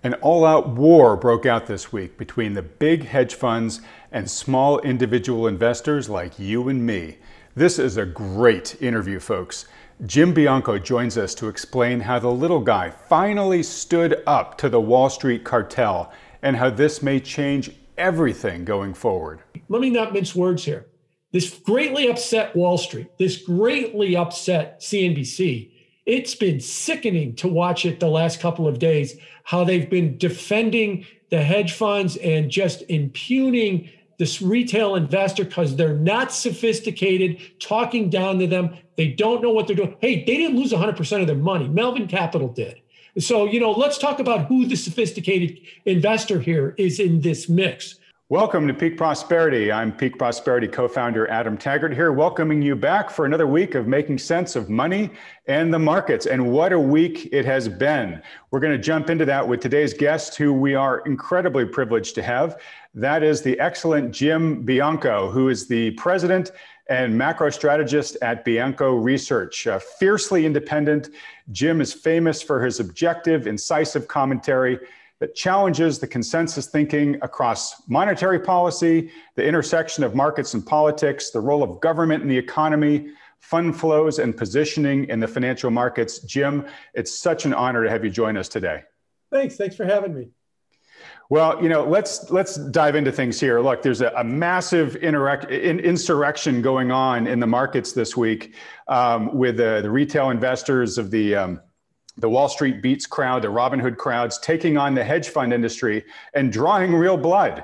An all-out war broke out this week between the big hedge funds and small individual investors like you and me. This is a great interview, folks. Jim Bianco joins us to explain how the little guy finally stood up to the Wall Street cartel and how this may change everything going forward. Let me not mince words here. This greatly upset Wall Street. This greatly upset CNBC. It's been sickening to watch it the last couple of days, how they've been defending the hedge funds and just impugning this retail investor because they're not sophisticated, talking down to them. They don't know what they're doing. Hey, they didn't lose 100% of their money. Melvin Capital did. So, let's talk about who the sophisticated investor here is in this mix. Welcome to Peak Prosperity. I'm Peak Prosperity co-founder Adam Taggart here, welcoming you back for another week of making sense of money and the markets. And what a week it has been. We're going to jump into that with today's guest, who we are incredibly privileged to have. That is the excellent Jim Bianco, who is the president and macro strategist at Bianco Research. Fiercely independent, Jim is famous for his objective, incisive commentary that challenges the consensus thinking across monetary policy, the intersection of markets and politics, the role of government in the economy, fund flows, and positioning in the financial markets. Jim, it's such an honor to have you join us today. Thanks for having me. Well, let's dive into things here. Look, there's a massive insurrection going on in the markets this week with the retail investors of the Wall Street Beats crowd, the Robinhood crowds, taking on the hedge fund industry and drawing real blood.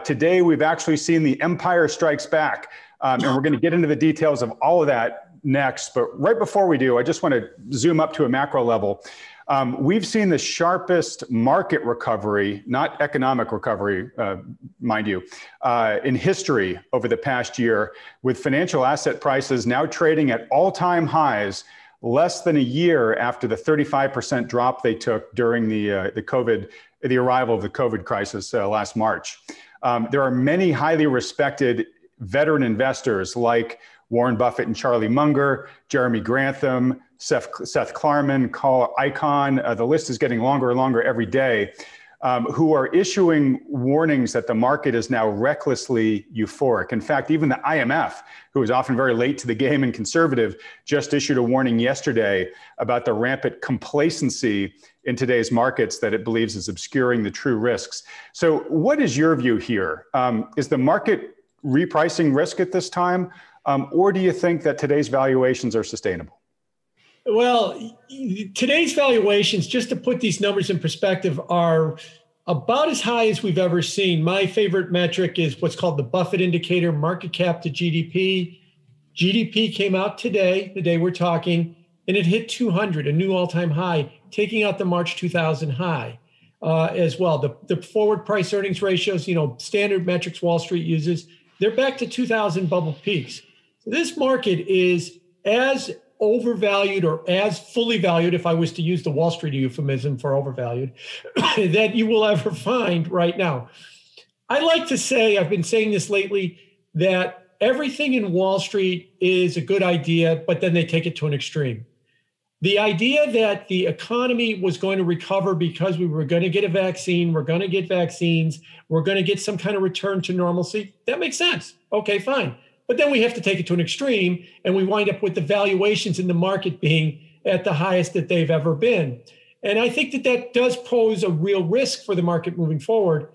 Today, we've actually seen the empire strikes back, and we're going to get into the details of all of that next. But right before we do, I just want to zoom up to a macro level. We've seen the sharpest market recovery, not economic recovery, mind you, in history over the past year, with financial asset prices now trading at all-time highs less than a year after the 35% drop they took during the arrival of the COVID crisis last March. There are many highly respected veteran investors like Warren Buffett and Charlie Munger, Jeremy Grantham, Seth Klarman, Carl Icahn. The list is getting longer and longer every day, who are issuing warnings that the market is now recklessly euphoric. In fact, even the IMF, who is often very late to the game and conservative, just issued a warning yesterday about the rampant complacency in today's markets that it believes is obscuring the true risks. So what is your view here? Is the market repricing risk at this time? Or do you think that today's valuations are sustainable? Well, today's valuations, just to put these numbers in perspective, are about as high as we've ever seen. My favorite metric is what's called the Buffett indicator, market cap to GDP. GDP came out today, the day we're talking, and it hit 200, a new all-time high, taking out the March 2000 high as well. The forward price earnings ratios, standard metrics Wall Street uses, they're back to 2000 bubble peaks. So this market is as overvalued or as fully valued, if I was to use the Wall Street euphemism for overvalued, that you will ever find right now. I like to say, I've been saying this lately, that everything in Wall Street is a good idea, but then they take it to an extreme. The idea that the economy was going to recover because we were going to get a vaccine, we're going to get vaccines, we're going to get some kind of return to normalcy, that makes sense. Okay, fine. But then we have to take it to an extreme, and we wind up with the valuations in the market being at the highest that they've ever been. And I think that does pose a real risk for the market moving forward.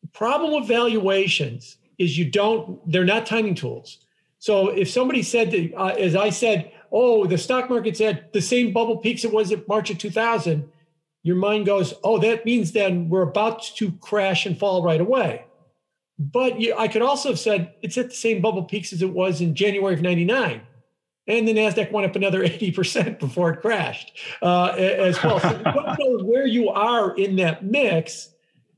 The problem with valuations is they're not timing tools. So if somebody said, as I said, oh, the stock market's at the same bubble peaks it was at March of 2000, your mind goes, oh, that means then we're about to crash and fall right away. But I could also have said it's at the same bubble peaks as it was in January of 99. And the NASDAQ went up another 80% before it crashed as well. So you don't know where you are in that mix,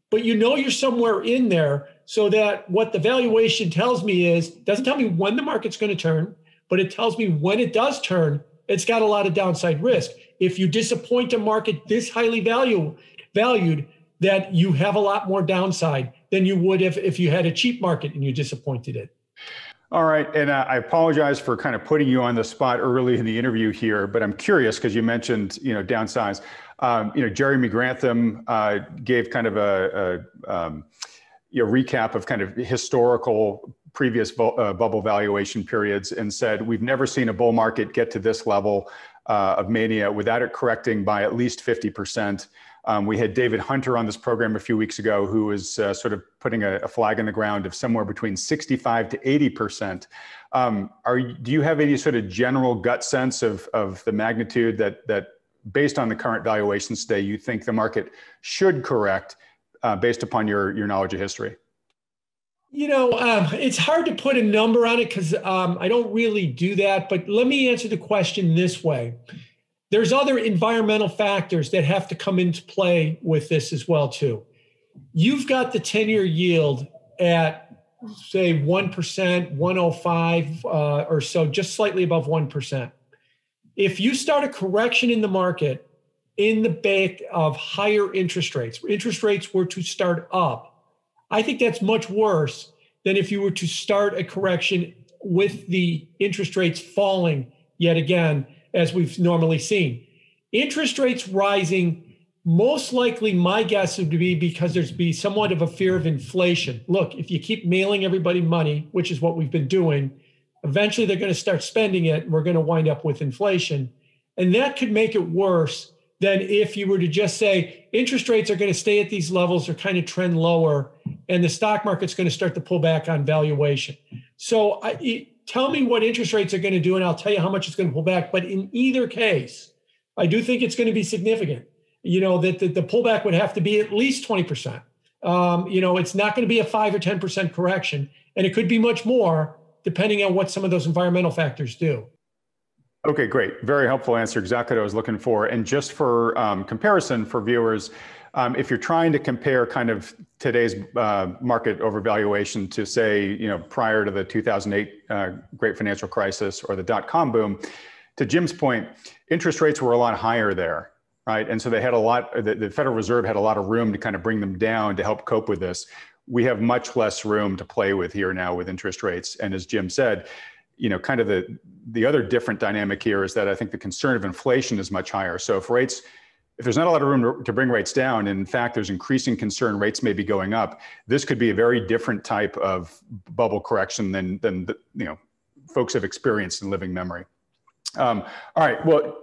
but you're somewhere in there, so that what the valuation tells me doesn't tell me when the market's going to turn, but it tells me when it does turn, it's got a lot of downside risk. If you disappoint a market this highly valued, that you have a lot more downside than you would if you had a cheap market and you disappointed it. All right, and I apologize for kind of putting you on the spot early in the interview here, but I'm curious because you mentioned, downsides. Jeremy Grantham gave kind of a recap of kind of historical previous bubble valuation periods and said, we've never seen a bull market get to this level of mania without it correcting by at least 50%. We had David Hunter on this program a few weeks ago, who was sort of putting a flag in the ground of somewhere between 65 to 80%. Do you have any sort of general gut sense of the magnitude that based on the current valuations today, you think the market should correct based upon your knowledge of history? It's hard to put a number on it because I don't really do that. But let me answer the question this way. There's other environmental factors that have to come into play with this as well, too. You've got the 10-year yield at, say, 1%, 105 or so, just slightly above 1%. If you start a correction in the market in the wake of higher interest rates were to start up, I think that's much worse than if you were to start a correction with the interest rates falling yet again, as we've normally seen. Interest rates rising, most likely my guess would be because there's be somewhat of a fear of inflation. Look, if you keep mailing everybody money, which is what we've been doing, eventually they're going to start spending it and we're going to wind up with inflation. And that could make it worse than if you were to just say interest rates are going to stay at these levels or kind of trend lower and the stock market's going to start to pull back on valuation. So tell me what interest rates are going to do and I'll tell you how much it's going to pull back. But in either case, I do think it's going to be significant. That the pullback would have to be at least 20%. It's not going to be a 5 or 10% correction, and it could be much more depending on what some of those environmental factors do. Okay, great. Very helpful answer. Exactly what I was looking for. And just for comparison for viewers, if you're trying to compare kind of today's market overvaluation to say, prior to the 2008 great financial crisis or the dot-com boom, to Jim's point, interest rates were a lot higher there, right? And so they had the Federal Reserve had a lot of room to kind of bring them down to help cope with this. We have much less room to play with here now with interest rates. And as Jim said, kind of the other different dynamic here is that I think the concern of inflation is much higher. So if there's not a lot of room to bring rates down, and in fact, there's increasing concern rates may be going up, this could be a very different type of bubble correction than folks have experienced in living memory. All right, well,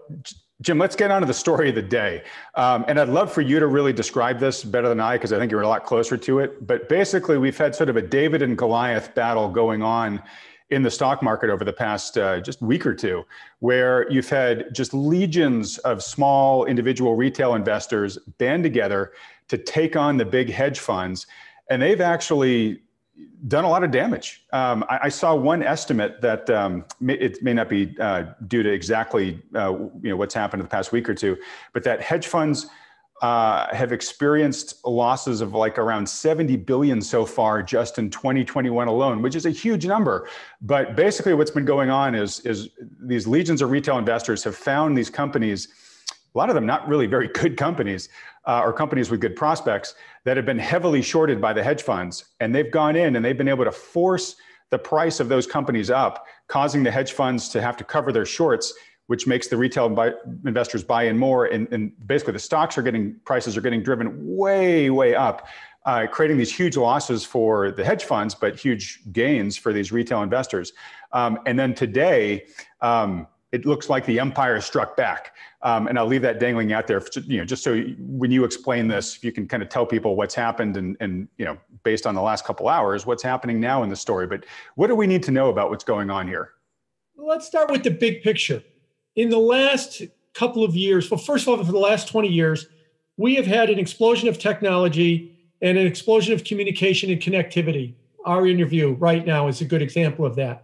Jim, let's get on to the story of the day. And I'd love for you to really describe this better than I, because I think you're a lot closer to it. But basically, we've had sort of a David and Goliath battle going on in the stock market over the past just week or two, where you've had just legions of small individual retail investors band together to take on the big hedge funds. And they've actually done a lot of damage. I saw one estimate that it may not be due to exactly what's happened in the past week or two, but that hedge funds have experienced losses of like around 70 billion so far just in 2021 alone, which is a huge number. But basically what's been going on is these legions of retail investors have found these companies, a lot of them not really very good companies, or companies with good prospects that have been heavily shorted by the hedge funds. And they've gone in and they've been able to force the price of those companies up, causing the hedge funds to have to cover their shorts, which makes the retail investors buy in more. And basically the prices are getting driven way, way up, creating these huge losses for the hedge funds, but huge gains for these retail investors. And then today, it looks like the empire struck back. And I'll leave that dangling out there, just so when you explain this, if you can kind of tell people what's happened and based on the last couple hours, what's happening now in the story. But what do we need to know about what's going on here? Let's start with the big picture. In the last couple of years, well, first of all, for the last 20 years, we have had an explosion of technology and an explosion of communication and connectivity. Our interview right now is a good example of that.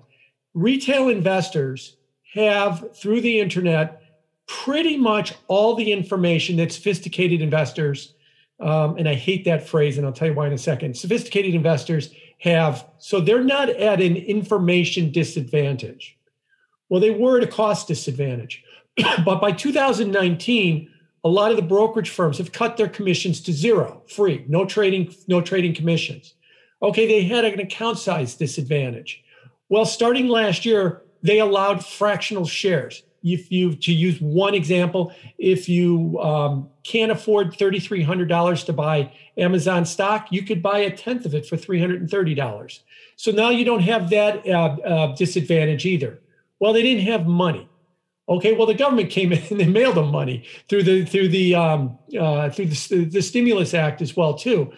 Retail investors have, through the internet, pretty much all the information that sophisticated investors, and I hate that phrase, and I'll tell you why in a second, sophisticated investors have, so they're not at an information disadvantage. Well, they were at a cost disadvantage. But by 2019, a lot of the brokerage firms have cut their commissions to zero, free, no trading commissions. Okay, they had an account size disadvantage. Well, starting last year, they allowed fractional shares. to use one example, if you can't afford $3,300 to buy Amazon stock, you could buy a tenth of it for $330. So now you don't have that disadvantage either. Well, they didn't have money. Okay, well, the government came in and they mailed them money through the Stimulus Act as well too.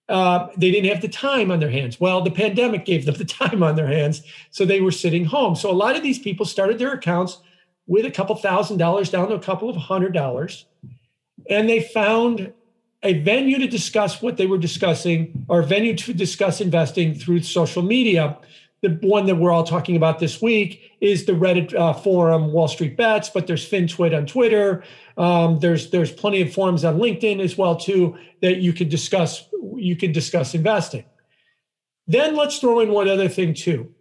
They didn't have the time on their hands. Well, the pandemic gave them the time on their hands, so they were sitting home. So a lot of these people started their accounts with a couple $1,000s down to a couple of $100, and they found a venue to discuss what they were discussing, or a venue to discuss investing through social media. The one that we're all talking about this week is the Reddit forum WallStreetBets, but there's FinTwit on Twitter. There's plenty of forums on LinkedIn as well too that you could discuss. You can discuss investing. Then let's throw in one other thing too.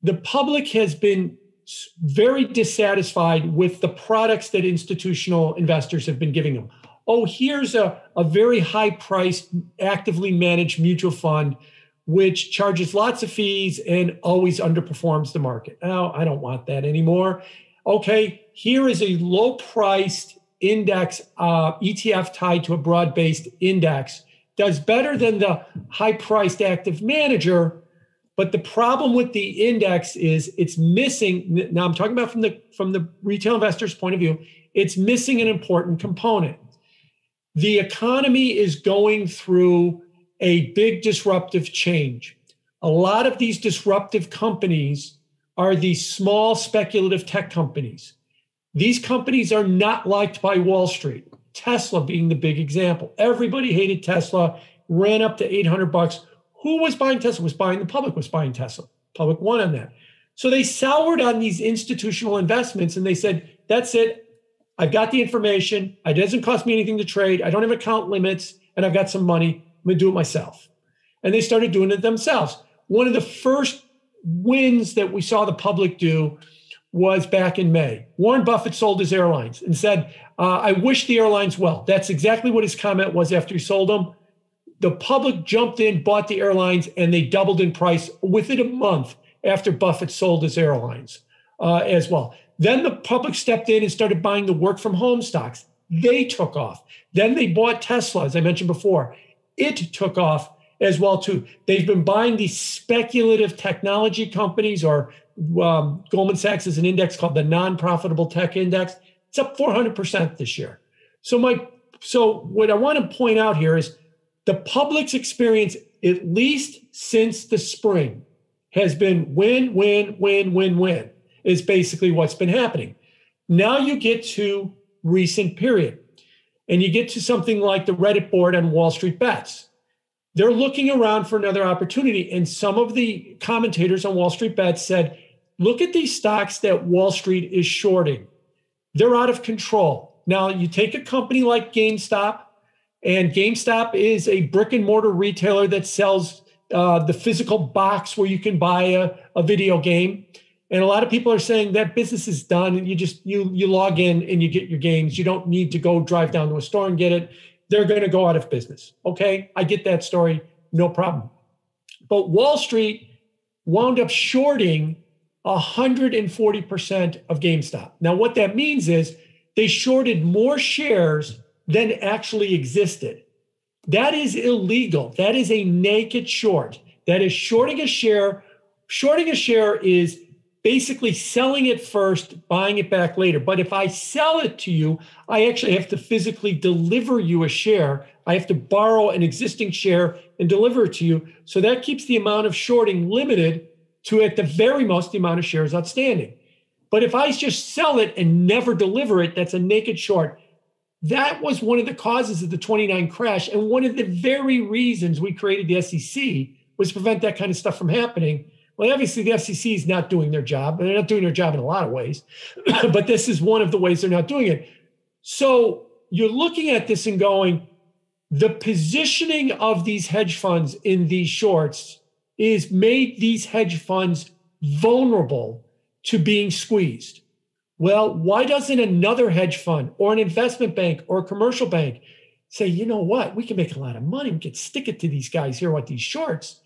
The public has been very dissatisfied with the products that institutional investors have been giving them. Oh, here's a very high-priced, actively managed mutual fund which charges lots of fees and always underperforms the market. Now, I don't want that anymore. Okay, here is a low-priced index ETF tied to a broad-based index. Does better than the high-priced active manager, but the problem with the index is it's missing. Now, I'm talking about from the retail investor's point of view, it's missing an important component. The economy is going through a big disruptive change. A lot of these disruptive companies are these small speculative tech companies. These companies are not liked by Wall Street. Tesla being the big example. Everybody hated Tesla, ran up to $800. Who was buying Tesla? The public was buying Tesla. Public won on that. So they soured on these institutional investments and they said, that's it. I've got the information. It doesn't cost me anything to trade. I don't have account limits and I've got some money. I'm going to do it myself. And they started doing it themselves. One of the first wins that we saw the public do was back in May. Warren Buffett sold his airlines and said, I wish the airlines well. That's exactly what his comment was after he sold them. The public jumped in, bought the airlines, and they doubled in price within a month after Buffett sold his airlines as well. Then the public stepped in and started buying the work from home stocks. They took off. Then they bought Tesla, as I mentioned before. It took off as well too. They've been buying these speculative technology companies, or Goldman Sachs has an index called the non-profitable tech index. It's up 400% this year. So what I want to point out here is the public's experience, at least since the spring, has been win, win, win, win, win, is basically what's been happening. Now you get to recent period. And you get to something like the Reddit board on WallStreetBets. They're looking around for another opportunity. And some of the commentators on WallStreetBets said, look at these stocks that Wall Street is shorting. They're out of control. Now, you take a company like GameStop, and GameStop is a brick and mortar retailer that sells the physical box where you can buy a video game. And a lot of people are saying that business is done. And you log in and you get your games. You don't need to go drive down to a store and get it. They're going to go out of business. Okay, I get that story, no problem. But Wall Street wound up shorting 140% of GameStop. Now, what that means is they shorted more shares than actually existed. That is illegal. That is a naked short. That is shorting a share. Shorting a share is basically selling it first, buying it back later. But if I sell it to you, I actually have to physically deliver you a share. I have to borrow an existing share and deliver it to you. So that keeps the amount of shorting limited to, at the very most, the amount of shares outstanding. But if I just sell it and never deliver it, that's a naked short. That was one of the causes of the 29 crash. And one of the very reasons we created the SEC was to prevent that kind of stuff from happening. Well, obviously, the FCC is not doing their job. They're not doing their job in a lot of ways, but this is one of the ways they're not doing it. So you're looking at this and going, the positioning of these hedge funds in these shorts is made these hedge funds vulnerable to being squeezed. Well, why doesn't another hedge fund or an investment bank or a commercial bank say, you know what, we can make a lot of money. We can stick it to these guys here with these shorts.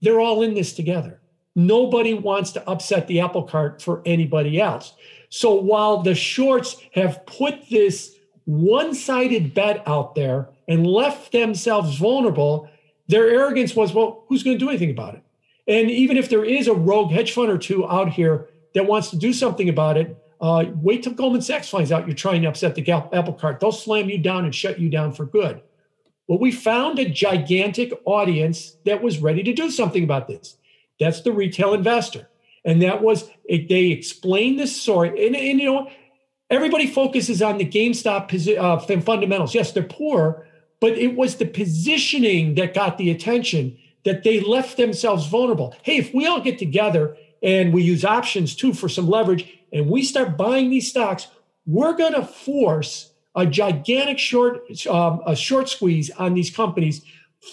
They're all in this together. nobody wants to upset the apple cart for anybody else. So while the shorts have put this one-sided bet out there and left themselves vulnerable, their arrogance was, well, who's going to do anything about it? And even if there is a rogue hedge fund or two out here that wants to do something about it, wait till Goldman Sachs finds out you're trying to upset the apple cart. They'll slam you down and shut you down for good. Well, we found a gigantic audience that was ready to do something about this. That's the retail investor. And that was, they explained this story. And you know, everybody focuses on the GameStop fundamentals. Yes, they're poor, but it was the positioning that got the attention, that they left themselves vulnerable. Hey, if we all get together and we use options too for some leverage and we start buying these stocks, we're going to force a gigantic short squeeze on these companies,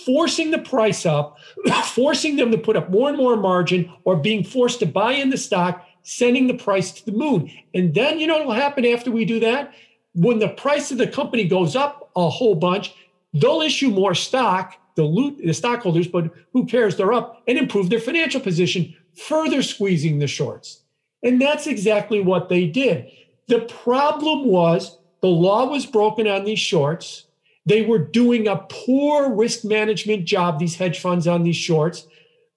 forcing the price up, forcing them to put up more and more margin, or being forced to buy in the stock, sending the price to the moon. And then, you know what will happen after we do that? When the price of the company goes up a whole bunch, they'll issue more stock, dilute the stockholders, but who cares? They're up, and improve their financial position, further squeezing the shorts. And that's exactly what they did. The problem was the law was broken on these shorts. They were doing a poor risk management job, these hedge funds, on these shorts,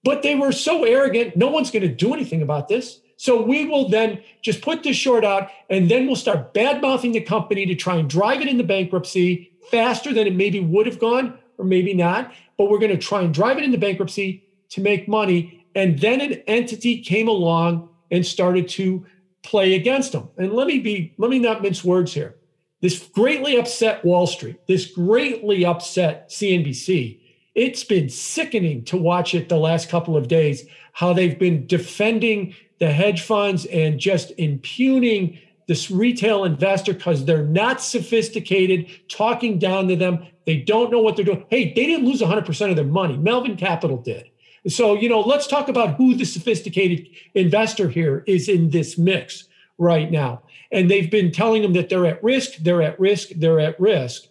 but they were so arrogant, no one's going to do anything about this. So we will then just put this short out, and then we'll start bad-mouthing the company to try and drive it into bankruptcy faster than it maybe would have gone, or maybe not. But we're going to try and drive it into bankruptcy to make money. And then an entity came along and started to play against them. And let me not mince words here. This greatly upset Wall Street. This greatly upset CNBC. It's been sickening to watch it the last couple of days, how they've been defending the hedge funds and just impugning this retail investor because they're not sophisticated, talking down to them. They don't know what they're doing. Hey, they didn't lose 100% of their money. Melvin Capital did. So, you know, let's talk about who the sophisticated investor here is in this mix right now. And they've been telling them that they're at risk, they're at risk, they're at risk.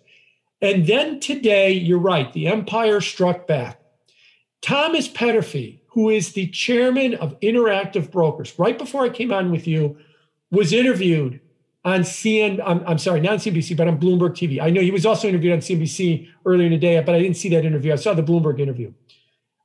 And then today, you're right, the empire struck back. Thomas Petterfy, who is the chairman of Interactive Brokers, right before I came on with you, was interviewed on I'm sorry, not on CNBC, but on Bloomberg TV. I know he was also interviewed on CNBC earlier in the day, but I didn't see that interview. I saw the Bloomberg interview.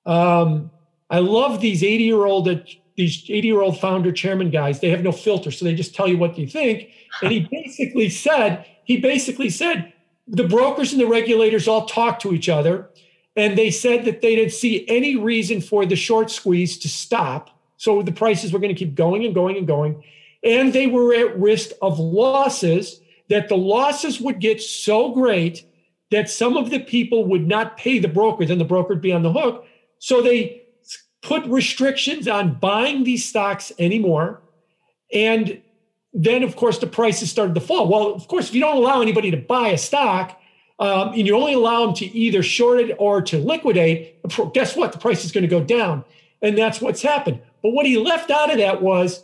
I love these 80-year-old founder chairman guys. They have no filter, so they just tell you what they think. And he basically said the brokers and the regulators all talked to each other, and they said that they didn't see any reason for the short squeeze to stop. So the prices were going to keep going and going and going. And they were at risk of losses, that the losses would get so great that some of the people would not pay the broker, then the broker would be on the hook. So they put restrictions on buying these stocks anymore. And then, of course, the prices started to fall. Well, of course, if you don't allow anybody to buy a stock, and you only allow them to either short it or to liquidate, guess what? The price is going to go down. And that's what's happened. But what he left out of that was,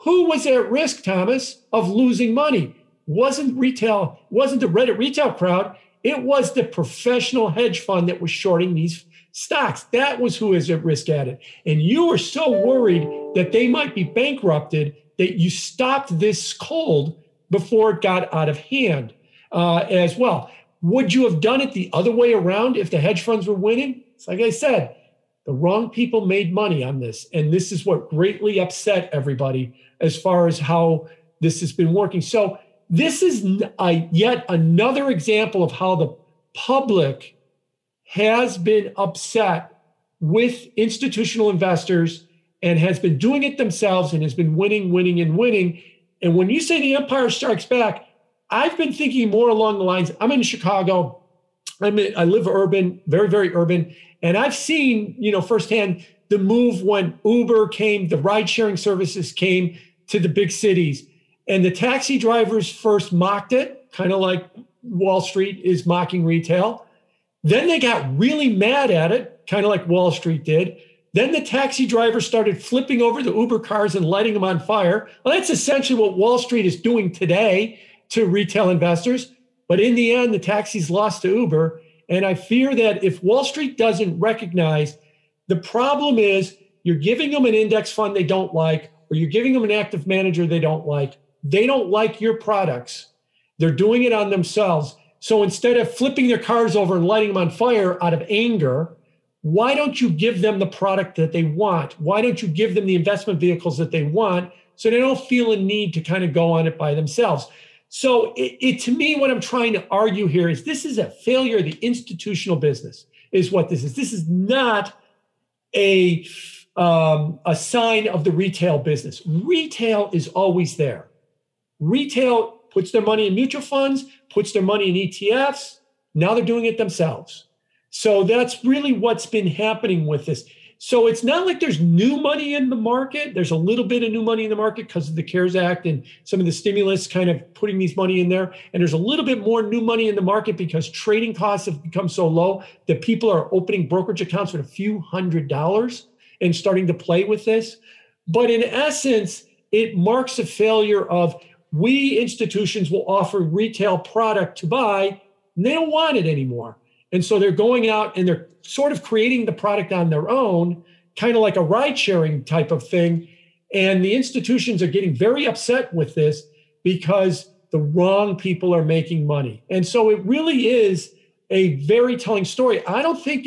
who was at risk, Thomas, of losing money? Wasn't the Reddit retail crowd. It was the professional hedge fund that was shorting these stocks. That was who is at risk at it. And you were so worried that they might be bankrupted that you stopped this cold before it got out of hand as well. Would you have done it the other way around if the hedge funds were winning? It's like I said, the wrong people made money on this. And this is what greatly upset everybody as far as how this has been working. So this is yet another example of how the public has been upset with institutional investors and has been doing it themselves and has been winning. And when you say the empire strikes back, I've been thinking more along the lines, I'm in Chicago. I live urban, very, very urban. And I've seen, firsthand the move when Uber came, the ride-sharing services came to the big cities. And the taxi drivers first mocked it, kind of like Wall Street is mocking retail. Then they got really mad at it, kind of like Wall Street did. Then the taxi drivers started flipping over the Uber cars and lighting them on fire. Well, that's essentially what Wall Street is doing today to retail investors. But in the end, the taxis lost to Uber. And I fear that if Wall Street doesn't recognize the problem is you're giving them an index fund they don't like, or you're giving them an active manager they don't like. They don't like your products. They're doing it on themselves. So instead of flipping their cars over and lighting them on fire out of anger, why don't you give them the product that they want? Why don't you give them the investment vehicles that they want so they don't feel a need to kind of go on it by themselves? So to me, what I'm trying to argue here is this is a failure of the institutional business is what this is. This is not a sign of the retail business. Retail is always there. Retail puts their money in mutual funds, puts their money in ETFs. Now they're doing it themselves. So that's really what's been happening with this. So it's not like there's new money in the market. There's a little bit of new money in the market because of the CARES Act and some of the stimulus kind of putting these money in there. And there's a little bit more new money in the market because trading costs have become so low that people are opening brokerage accounts with a few $100s and starting to play with this. But in essence, it marks a failure of we institutions will offer retail product to buy, and they don't want it anymore. And so they're going out and they're sort of creating the product on their own, kind of like a ride sharing type of thing. And the institutions are getting very upset with this because the wrong people are making money. And so it really is a very telling story. I don't think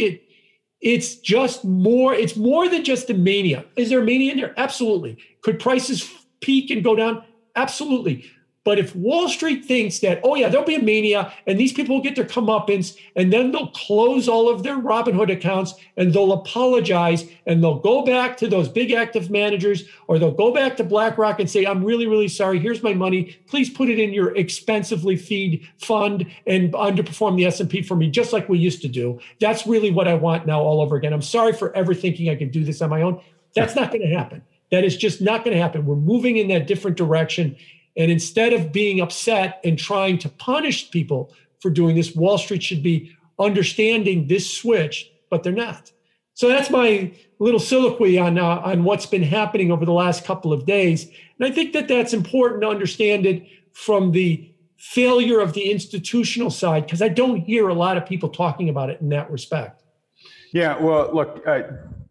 it's just more, it's more than just a mania. Is there a mania in there? Absolutely. Could prices peak and go down? Absolutely. But if Wall Street thinks that, oh yeah, there'll be a mania and these people will get their comeuppance and then they'll close all of their Robinhood accounts and they'll apologize and they'll go back to those big active managers or they'll go back to BlackRock and say, I'm really, really sorry. Here's my money. Please put it in your expensively feed fund and underperform the S&P for me, just like we used to do. That's really what I want now all over again. I'm sorry for ever thinking I could do this on my own. That's not going to happen. That is just not going to happen. We're moving in that different direction. And instead of being upset and trying to punish people for doing this, Wall Street should be understanding this switch, but they're not. So that's my little soliloquy on what's been happening over the last couple of days. And I think that that's important to understand it from the failure of the institutional side, because I don't hear a lot of people talking about it in that respect. Yeah, well, look,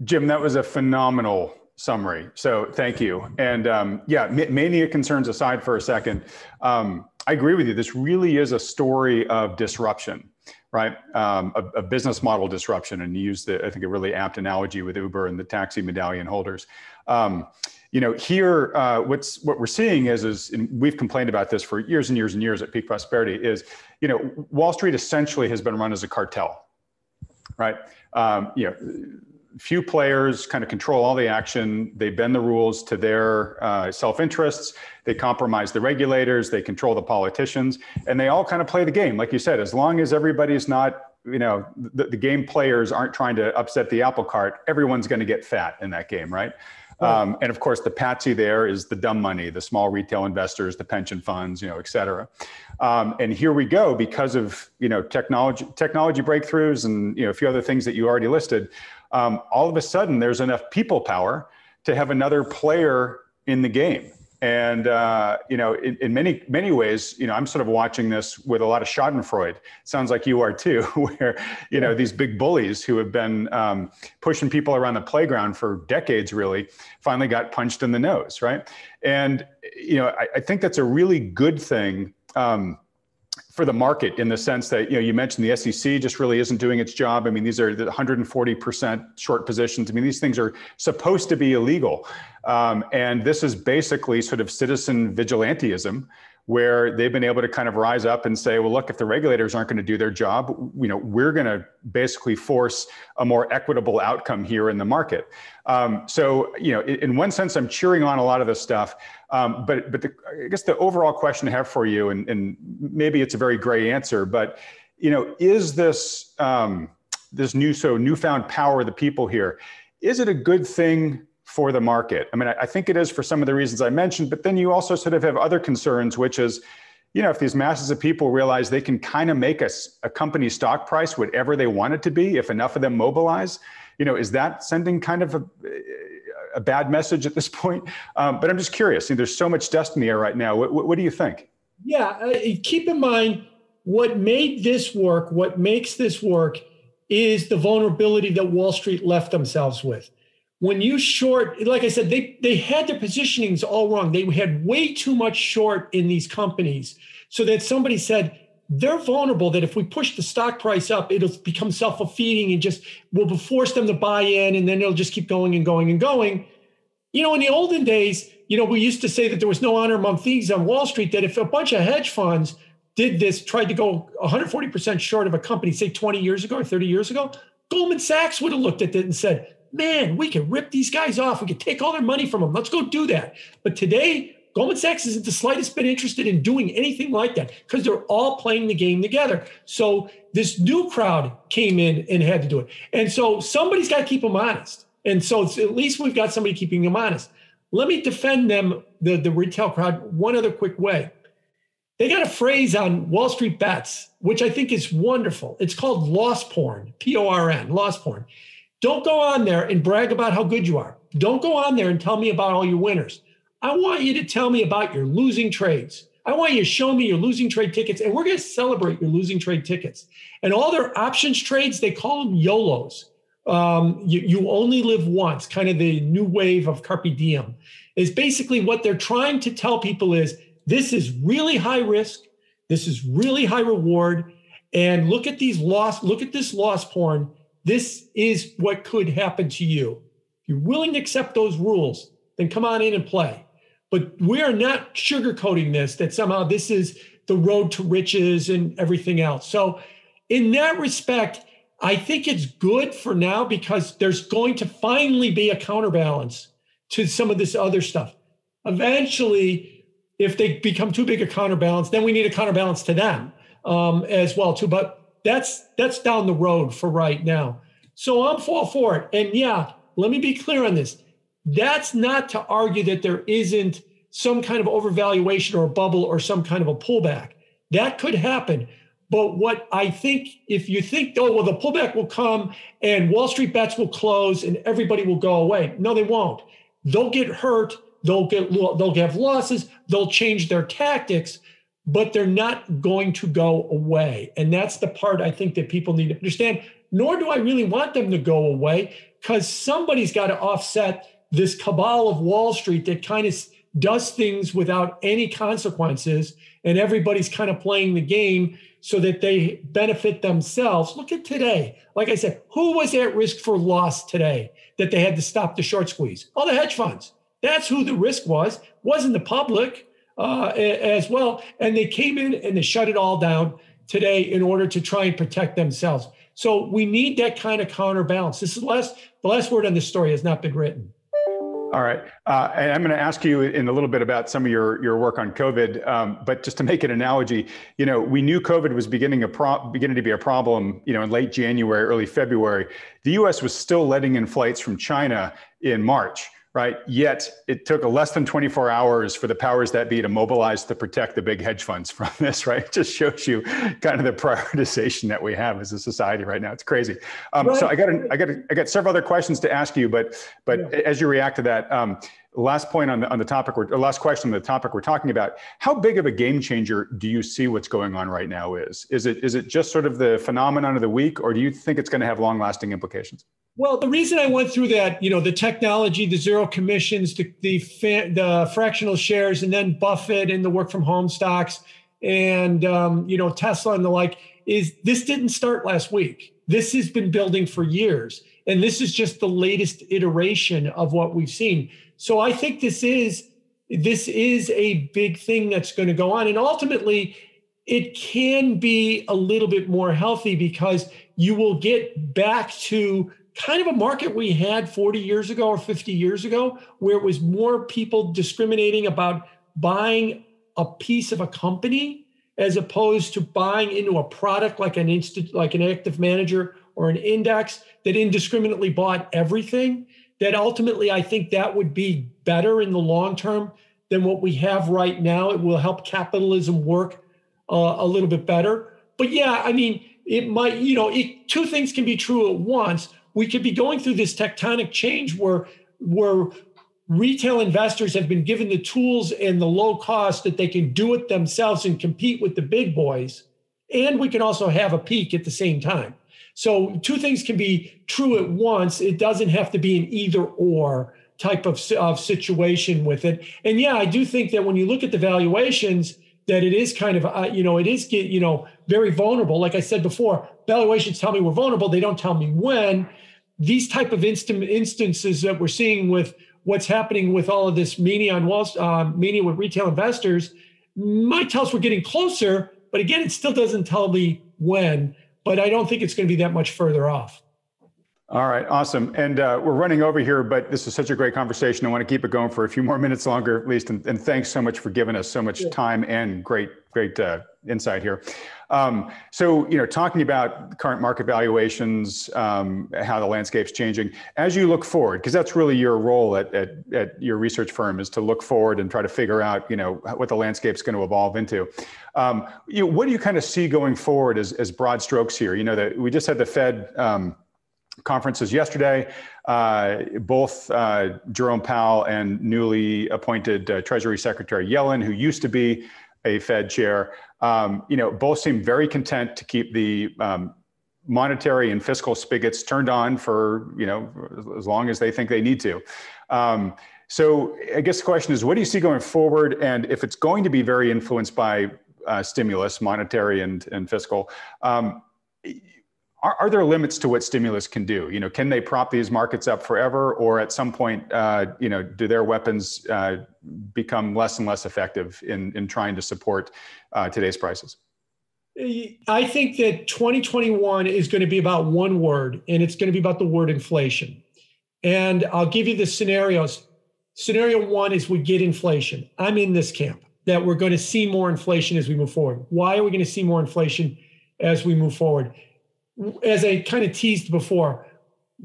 Jim, that was a phenomenal summary. So thank you. And mania concerns aside for a second, I agree with you. This really is a story of disruption, right? A business model disruption. And you used I think a really apt analogy with Uber and the taxi medallion holders. Here, what we're seeing is, and we've complained about this for years and years and years at Peak Prosperity, is, Wall Street essentially has been run as a cartel, right? Few players kind of control all the action. They bend the rules to their self-interests. They compromise the regulators. They control the politicians, and they all kind of play the game. Like you said, as long as everybody's not, the game players aren't trying to upset the apple cart, everyone's going to get fat in that game, right? And of course, the patsy there is the dumb money, the small retail investors, the pension funds, et cetera. And here we go, because of technology breakthroughs and a few other things that you already listed. All of a sudden, there's enough people power to have another player in the game. And, in many ways, I'm sort of watching this with a lot of schadenfreude. Sounds like you are too, where, these big bullies who have been pushing people around the playground for decades, really, finally got punched in the nose, right? And, I think that's a really good thing for the market, in the sense that, you mentioned the SEC just really isn't doing its job. I mean, these are the 140% short positions. I mean, these things are supposed to be illegal. And this is basically sort of citizen vigilantism, where they've been able to kind of rise up and say, well, look, if the regulators aren't going to do their job, we're going to basically force a more equitable outcome here in the market. So, in one sense, I'm cheering on a lot of this stuff. But I guess the overall question I have for you, and maybe it's a very gray answer, but, is this newfound power of the people here, is it a good thing for the market? I mean, I think it is for some of the reasons I mentioned, but then you also sort of have other concerns, which is, if these masses of people realize they can kind of make a company stock price whatever they want it to be, if enough of them mobilize, is that sending kind of a bad message at this point? But I'm just curious. There's so much dust in the air right now. What do you think? Yeah, keep in mind what made this work, what makes this work is the vulnerability that Wall Street left themselves with. when you short, like I said, they had their positionings all wrong. They had way too much short in these companies, so that somebody said they're vulnerable, that if we push the stock price up, it'll become self-feeding and just we'll force them to buy in, and then it'll just keep going and going and going. You know, in the olden days, you know, we used to say that there was no honor among thieves on Wall Street, that if a bunch of hedge funds did this, tried to go 140% short of a company, say 20 years ago or 30 years ago, Goldman Sachs would have looked at it and said, man, we can rip these guys off. We can take all their money from them. Let's go do that. But today, Goldman Sachs isn't the slightest bit interested in doing anything like that because they're all playing the game together. So this new crowd came in and had to do it. And so somebody's got to keep them honest. And so at least we've got somebody keeping them honest. Let me defend them, the retail crowd, one other quick way. They got a phrase on WallStreetBets, which I think is wonderful. It's called loss porn, P-O-R-N, loss porn. Don't go on there and brag about how good you are. Don't go on there and tell me about all your winners. I want you to tell me about your losing trades. I want you to show me your losing trade tickets, and we're going to celebrate your losing trade tickets. And all their options trades, they call them YOLOs. You only live once, kind of the new wave of Carpe Diem, is basically what they're trying to tell people is this is really high risk. This is really high reward. And look at this loss porn. This is what could happen to you. If you're willing to accept those rules, then come on in and play. But we are not sugarcoating this, that somehow this is the road to riches and everything else. So in that respect, I think it's good for now because there's going to finally be a counterbalance to some of this other stuff. Eventually, if they become too big a counterbalance, then we need a counterbalance to them as well too. But that's down the road for right now. So I'm all for it. And yeah, let me be clear on this. That's not to argue that there isn't some kind of overvaluation or a bubble or some kind of a pullback. That could happen. But what I think, if you think, oh, well, the pullback will come and WallStreetBets will close and everybody will go away. No, they won't. They'll get hurt. They'll have losses. They'll change their tactics, but they're not going to go away. And that's the part I think that people need to understand. Nor do I really want them to go away, because somebody's got to offset this cabal of Wall Street that kind of does things without any consequences, and everybody's kind of playing the game so that they benefit themselves. Look at today. Like I said, who was at risk for loss today that they had to stop the short squeeze? All the hedge funds. That's who the risk was. Wasn't the public as well. And they came in and they shut it all down today in order to try and protect themselves. So we need that kind of counterbalance. This is the last word on this story has not been written. All right. And I'm going to ask you in a little bit about some of your work on COVID. But just to make an analogy, we knew COVID was beginning to be a problem, in late January, early February. The U.S. was still letting in flights from China in March, right? Yet it took less than 24 hours for the powers that be to mobilize to protect the big hedge funds from this, right? It just shows you kind of the prioritization that we have as a society right now. It's crazy. Right. So I got several other questions to ask you, but yeah. As you react to that, last point on the topic, or last question on the topic we're talking about, how big of a game changer do you see what's going on right now is? Is it just sort of the phenomenon of the week, or do you think it's going to have long-lasting implications? Well, the reason I went through that, the technology, the zero commissions, the fractional shares, and then Buffett and the work from home stocks and, Tesla and the like, is this didn't start last week. This has been building for years. And this is just the latest iteration of what we've seen. So I think this is a big thing that's going to go on. And ultimately, it can be a little bit more healthy because you will get back to kind of a market we had 40 years ago or 50 years ago, where it was more people discriminating about buying a piece of a company as opposed to buying into a product like an active manager or an index that indiscriminately bought everything. That ultimately, I think that would be better in the long term than what we have right now. It will help capitalism work a little bit better. But yeah, I mean, it might, two things can be true at once. We could be going through this tectonic change where retail investors have been given the tools and the low cost that they can do it themselves and compete with the big boys. And we can also have a peak at the same time. So two things can be true at once. It doesn't have to be an either or type of situation with it. And yeah, I do think that when you look at the valuations, that it is kind of, it is, very vulnerable. Like I said before, valuations tell me we're vulnerable. They don't tell me when. These type of instances that we're seeing with what's happening with all of this mania on mania with retail investors might tell us we're getting closer. But again, it still doesn't tell me when. But I don't think it's going to be that much further off. All right, awesome. And we're running over here, but this is such a great conversation. I want to keep it going for a few more minutes longer, at least. And thanks so much for giving us so much time and great insight here. So, talking about current market valuations, how the landscape's changing, as you look forward, because that's really your role at your research firm, is to look forward and try to figure out, what the landscape's going to evolve into. What do you kind of see going forward as broad strokes here? That we just had the Fed conferences yesterday. Both Jerome Powell and newly appointed Treasury Secretary Yellen, who used to be a Fed chair, both seem very content to keep the monetary and fiscal spigots turned on for as long as they think they need to. So I guess the question is, what do you see going forward? And if it's going to be very influenced by stimulus, monetary and fiscal, are there limits to what stimulus can do? Can they prop these markets up forever, or at some point, do their weapons become less and less effective in trying to support today's prices? I think that 2021 is going to be about one word, and it's going to be about the word inflation. And I'll give you the scenarios. Scenario one is we get inflation. I'm in this camp that we're going to see more inflation as we move forward. Why are we going to see more inflation as we move forward? As I kind of teased before,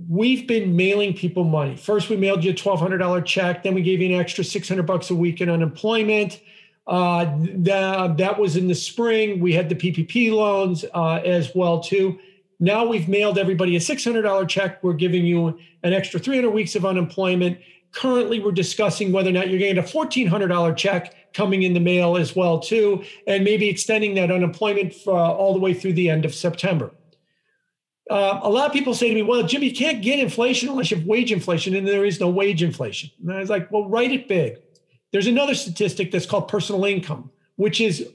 we've been mailing people money. First, we mailed you a $1,200 check. Then we gave you an extra $600 a week in unemployment. That was in the spring. We had the PPP loans as well, too. Now we've mailed everybody a $600 check. We're giving you an extra 300 weeks of unemployment. Currently, we're discussing whether or not you're getting a $1,400 check coming in the mail as well, too, and maybe extending that unemployment all the way through the end of September. A lot of people say to me, well, Jim, you can't get inflation unless you have wage inflation, and there is no wage inflation. And I was like, well, write it big. There's another statistic that's called personal income, which is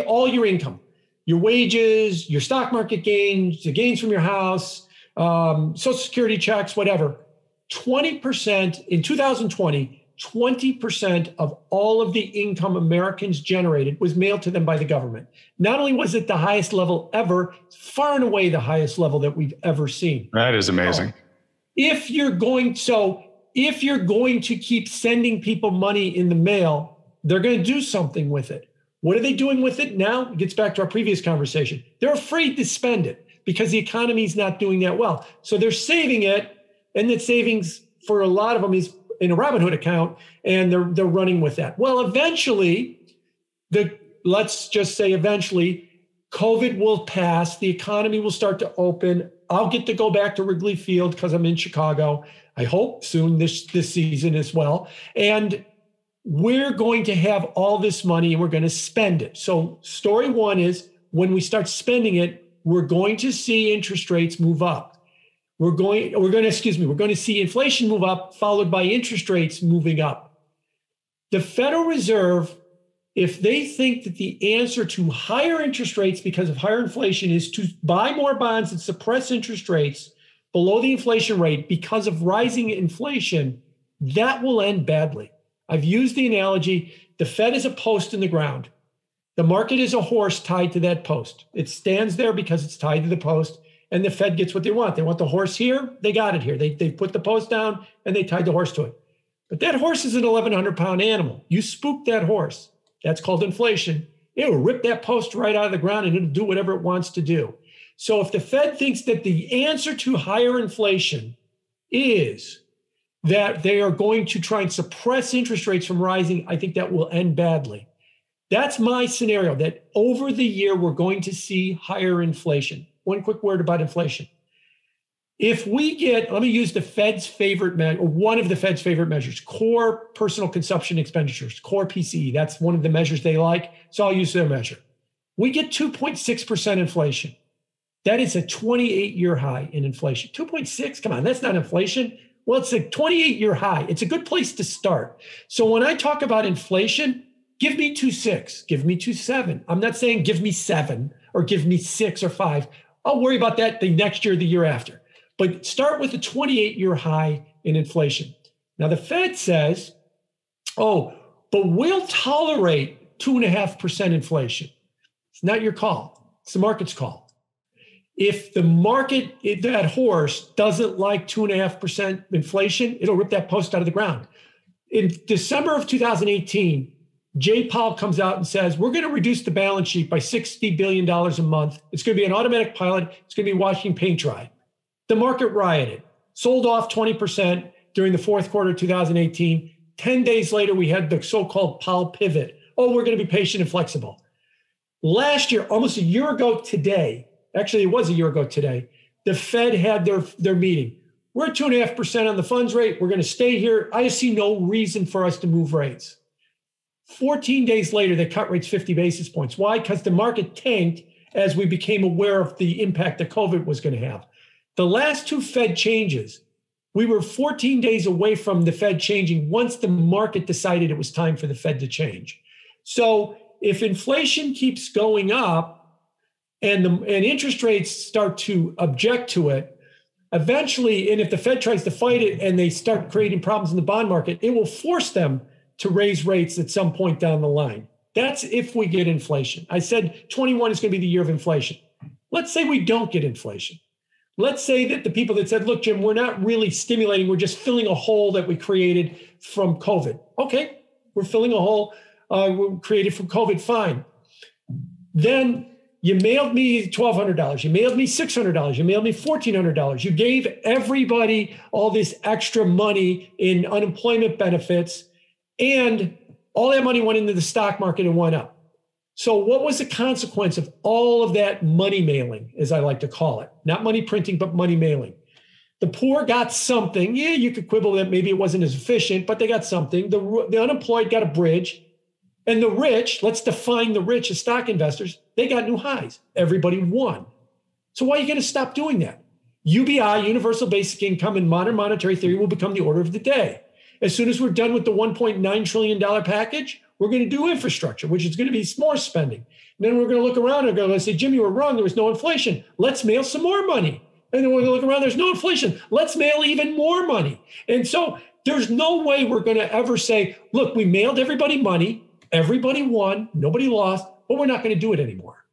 all your income, your wages, your stock market gains, the gains from your house, Social Security checks, whatever. 20% in 2020, 20% of all of the income Americans generated was mailed to them by the government. Not only was it the highest level ever, far and away the highest level that we've ever seen. That is amazing. If you're going to keep sending people money in the mail, they're going to do something with it. What are they doing with it now? It gets back to our previous conversation. They're afraid to spend it because the economy is not doing that well. So they're saving it, and that savings for a lot of them is in a Robinhood account, and they're running with that. Well, eventually, let's just say eventually, COVID will pass. The economy will start to open. I'll get to go back to Wrigley Field because I'm in Chicago. I hope soon this season as well. And we're going to have all this money and we're going to spend it. So story one is when we start spending it, we're going to see interest rates move up. We're going to see inflation move up, followed by interest rates moving up. The Federal Reserve, if they think that the answer to higher interest rates because of higher inflation is to buy more bonds and suppress interest rates below the inflation rate because of rising inflation, that will end badly. I've used the analogy, the Fed is a post in the ground. The market is a horse tied to that post. It stands there because it's tied to the post. And the Fed gets what they want. They want the horse here. They got it here. They put the post down and they tied the horse to it. But that horse is an 1,100-pound animal. You spook that horse. That's called inflation. It'll rip that post right out of the ground and it'll do whatever it wants to do. So if the Fed thinks that the answer to higher inflation is that they are going to try and suppress interest rates from rising, I think that will end badly. That's my scenario, that over the year, we're going to see higher inflation. One quick word about inflation. If we get, let me use the Fed's favorite measure, or one of the Fed's favorite measures, core personal consumption expenditures, core PCE. That's one of the measures they like. So I'll use their measure. We get 2.6% inflation. That is a 28-year high in inflation. 2.6, come on, that's not inflation. Well, it's a 28-year high. It's a good place to start. So when I talk about inflation, give me 2.6, give me 2.7. I'm not saying give me 7 or give me 6 or 5. I'll worry about that the next year, the year after. But start with a 28-year high in inflation. Now, the Fed says, oh, but we'll tolerate 2.5% inflation. It's not your call. It's the market's call. If the market, if that horse doesn't like 2.5% inflation, it'll rip that post out of the ground. In December of 2018, Jay Powell comes out and says, we're going to reduce the balance sheet by $60 billion a month. It's going to be an automatic pilot. It's going to be washing paint dry. The market rioted, sold off 20% during the fourth quarter of 2018. 10 days later, we had the so-called Powell pivot. Oh, we're going to be patient and flexible. Last year, almost a year ago today, actually, it was a year ago today, the Fed had their meeting. We're at 2.5% on the funds rate. We're going to stay here. I see no reason for us to move rates. 14 days later, they cut rates 50 basis points. Why? Because the market tanked as we became aware of the impact that COVID was going to have. The last two Fed changes, we were 14 days away from the Fed changing once the market decided it was time for the Fed to change. So if inflation keeps going up and interest rates start to object to it, eventually, and if the Fed tries to fight it and they start creating problems in the bond market, it will force them to raise rates at some point down the line. That's if we get inflation. I said 21 is going to be the year of inflation. Let's say we don't get inflation. Let's say that the people that said, look, Jim, we're not really stimulating, we're just filling a hole that we created from COVID. Okay, we're filling a hole we created from COVID, fine. Then you mailed me $1,200, you mailed me $600, you mailed me $1,400. You gave everybody all this extra money in unemployment benefits, and all that money went into the stock market and went up. So what was the consequence of all of that money mailing, as I like to call it? Not money printing, but money mailing. The poor got something. Yeah, you could quibble that maybe it wasn't as efficient, but they got something. The unemployed got a bridge. And the rich, let's define the rich as stock investors, they got new highs. Everybody won. So why are you going to stop doing that? UBI, universal basic income, and modern monetary theory will become the order of the day. As soon as we're done with the $1.9 trillion package, we're going to do infrastructure, which is going to be more spending. And then we're going to look around and go, let's say, Jim, you were wrong. There was no inflation. Let's mail some more money. And then we're going to look around. There's no inflation. Let's mail even more money. And so there's no way we're going to ever say, look, we mailed everybody money. Everybody won. Nobody lost. But we're not going to do it anymore.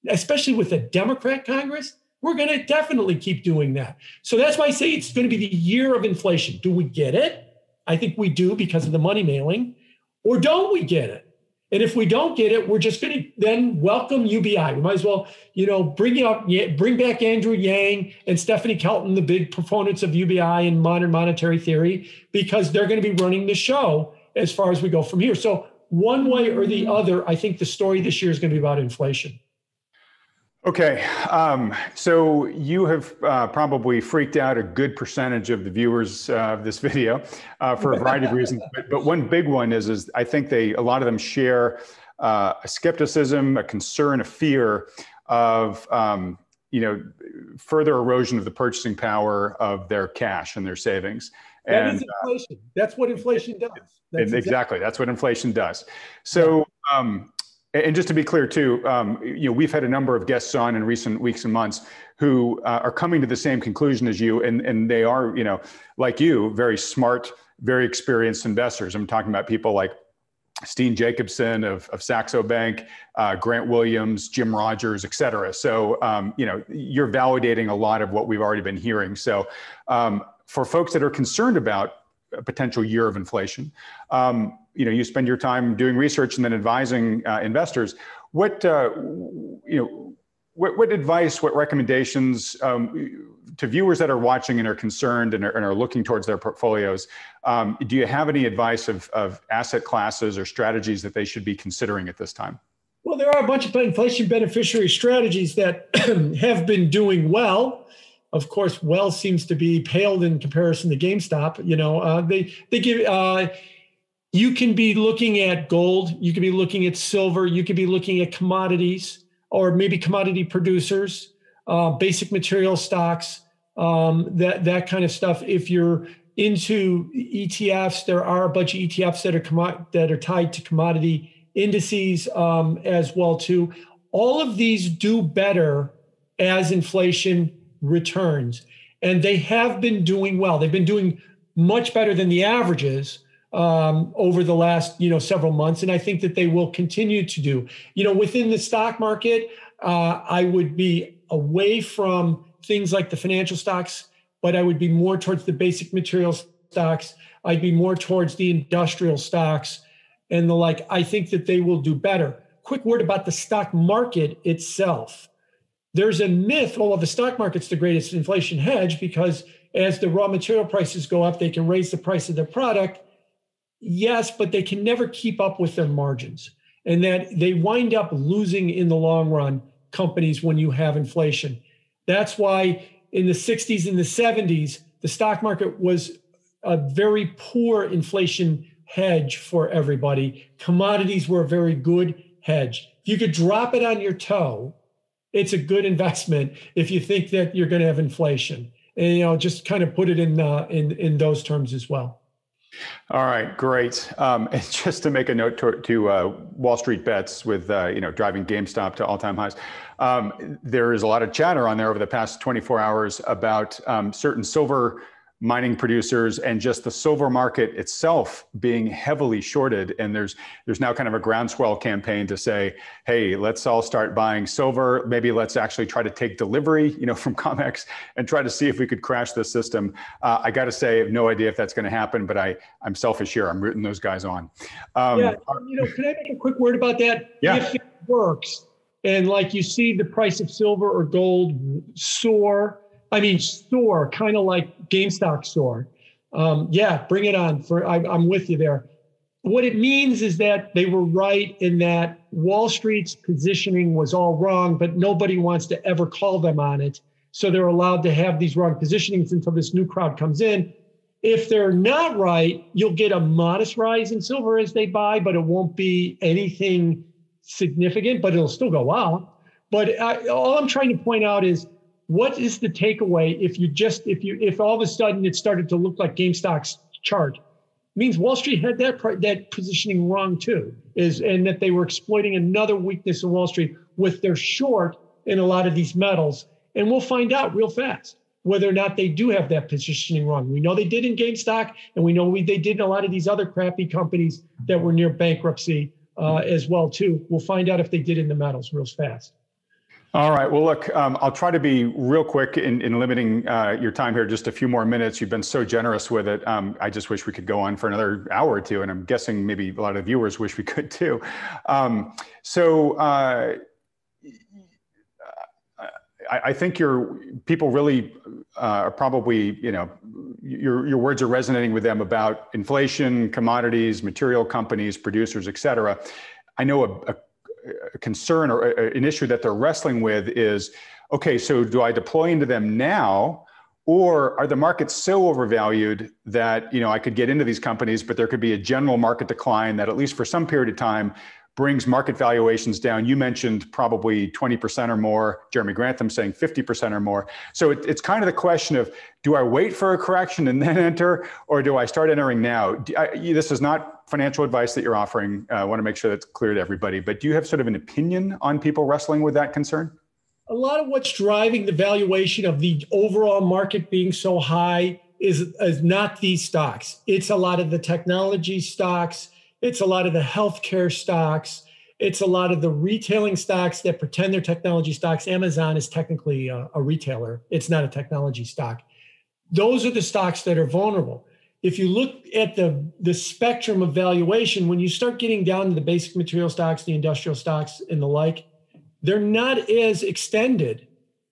Especially with a Democrat Congress, we're going to definitely keep doing that. So that's why I say it's going to be the year of inflation. Do we get it? I think we do because of the money mailing. Or don't we get it? And if we don't get it, we're just going to then welcome UBI. We might as well, bring back Andrew Yang and Stephanie Kelton, the big proponents of UBI and modern monetary theory, because they're going to be running the show as far as we go from here. So one way or the other, I think the story this year is going to be about inflation. Okay, so you have probably freaked out a good percentage of the viewers of this video for a variety of reasons. But one big one is I think a lot of them share a skepticism, a concern, a fear of further erosion of the purchasing power of their cash and their savings. That is inflation. That's what inflation does. Exactly. That's what inflation does. So. Yeah. And just to be clear too, we've had a number of guests on in recent weeks and months who are coming to the same conclusion as you, and they are, like you, very smart, very experienced investors. I'm talking about people like Steen Jacobson of Saxo Bank, Grant Williams, Jim Rogers, et cetera. So, you're validating a lot of what we've already been hearing. So, for folks that are concerned about a potential year of inflation, you spend your time doing research and then advising investors. What advice, what recommendations to viewers that are watching and are concerned and are looking towards their portfolios? Do you have any advice of asset classes or strategies that they should be considering at this time? Well, there are a bunch of inflation beneficiary strategies that have been doing well. Of course, Wells seems to be paled in comparison to GameStop. They give. You can be looking at gold. You could be looking at silver. You could be looking at commodities or maybe commodity producers. basic material stocks, that kind of stuff. If you're into ETFs, there are a bunch of ETFs that are tied to commodity indices as well too. All of these do better as inflation returns, and they have been doing well. They've been doing much better than the averages over the last several months, and I think that they will continue to do. Within the stock market, I would be away from things like the financial stocks, but I would be more towards the basic materials stocks. I'd be more towards the industrial stocks and the like. I think that they will do better. Quick word about the stock market itself. There's a myth, the stock market's the greatest inflation hedge because as the raw material prices go up, they can raise the price of their product. Yes, but they can never keep up with their margins. And that they wind up losing in the long run, companies, when you have inflation. That's why in the 60s and the 70s, the stock market was a very poor inflation hedge for everybody. Commodities were a very good hedge. If you could drop it on your toe, it's a good investment if you think that you're going to have inflation. And just kind of put it in those terms as well. All right, great. And just to make a note to WallStreetBets with driving GameStop to all-time highs, there is a lot of chatter on there over the past 24 hours about certain silver mining producers and just the silver market itself being heavily shorted. And there's now kind of a groundswell campaign to say, hey, let's all start buying silver. Maybe let's actually try to take delivery, from COMEX and try to see if we could crash the system. I got to say, I have no idea if that's going to happen, but I'm selfish here. I'm rooting those guys on. Can I make a quick word about that? Yeah. If it works, and like you see the price of silver or gold soar, kind of like GameStop soar. Bring it on. I'm with you there. What it means is that they were right in that Wall Street's positioning was all wrong, but nobody wants to ever call them on it. So they're allowed to have these wrong positionings until this new crowd comes in. If they're not right, you'll get a modest rise in silver as they buy, but it won't be anything significant, but it'll still go up. But all I'm trying to point out is, what is the takeaway if all of a sudden it started to look like GameStop's chart? It means Wall Street had that positioning wrong too, and that they were exploiting another weakness in Wall Street with their short in a lot of these metals. And we'll find out real fast whether or not they do have that positioning wrong. We know they did in GameStop, and we know they did in a lot of these other crappy companies that were near bankruptcy as well too. We'll find out if they did in the metals real fast. All right. Well, look, I'll try to be real quick in limiting your time here, just a few more minutes. You've been so generous with it. I just wish we could go on for another hour or two, and I'm guessing maybe a lot of the viewers wish we could too. I think people really are probably, your words are resonating with them about inflation, commodities, material companies, producers, et cetera. I know a concern or an issue that they're wrestling with is, okay, so do I deploy into them now, or are the markets so overvalued that, I could get into these companies, but there could be a general market decline that at least for some period of time brings market valuations down? You mentioned probably 20% or more, Jeremy Grantham saying 50% or more. So it's kind of the question of, do I wait for a correction and then enter, or do I start entering now? This is not financial advice that you're offering. I want to make sure that's clear to everybody, but do you have sort of an opinion on people wrestling with that concern? A lot of what's driving the valuation of the overall market being so high is not these stocks. It's a lot of the technology stocks. It's a lot of the healthcare stocks. It's a lot of the retailing stocks that pretend they're technology stocks. Amazon is technically a retailer. It's not a technology stock. Those are the stocks that are vulnerable. If you look at the spectrum of valuation, when you start getting down to the basic material stocks, the industrial stocks and the like, they're not as extended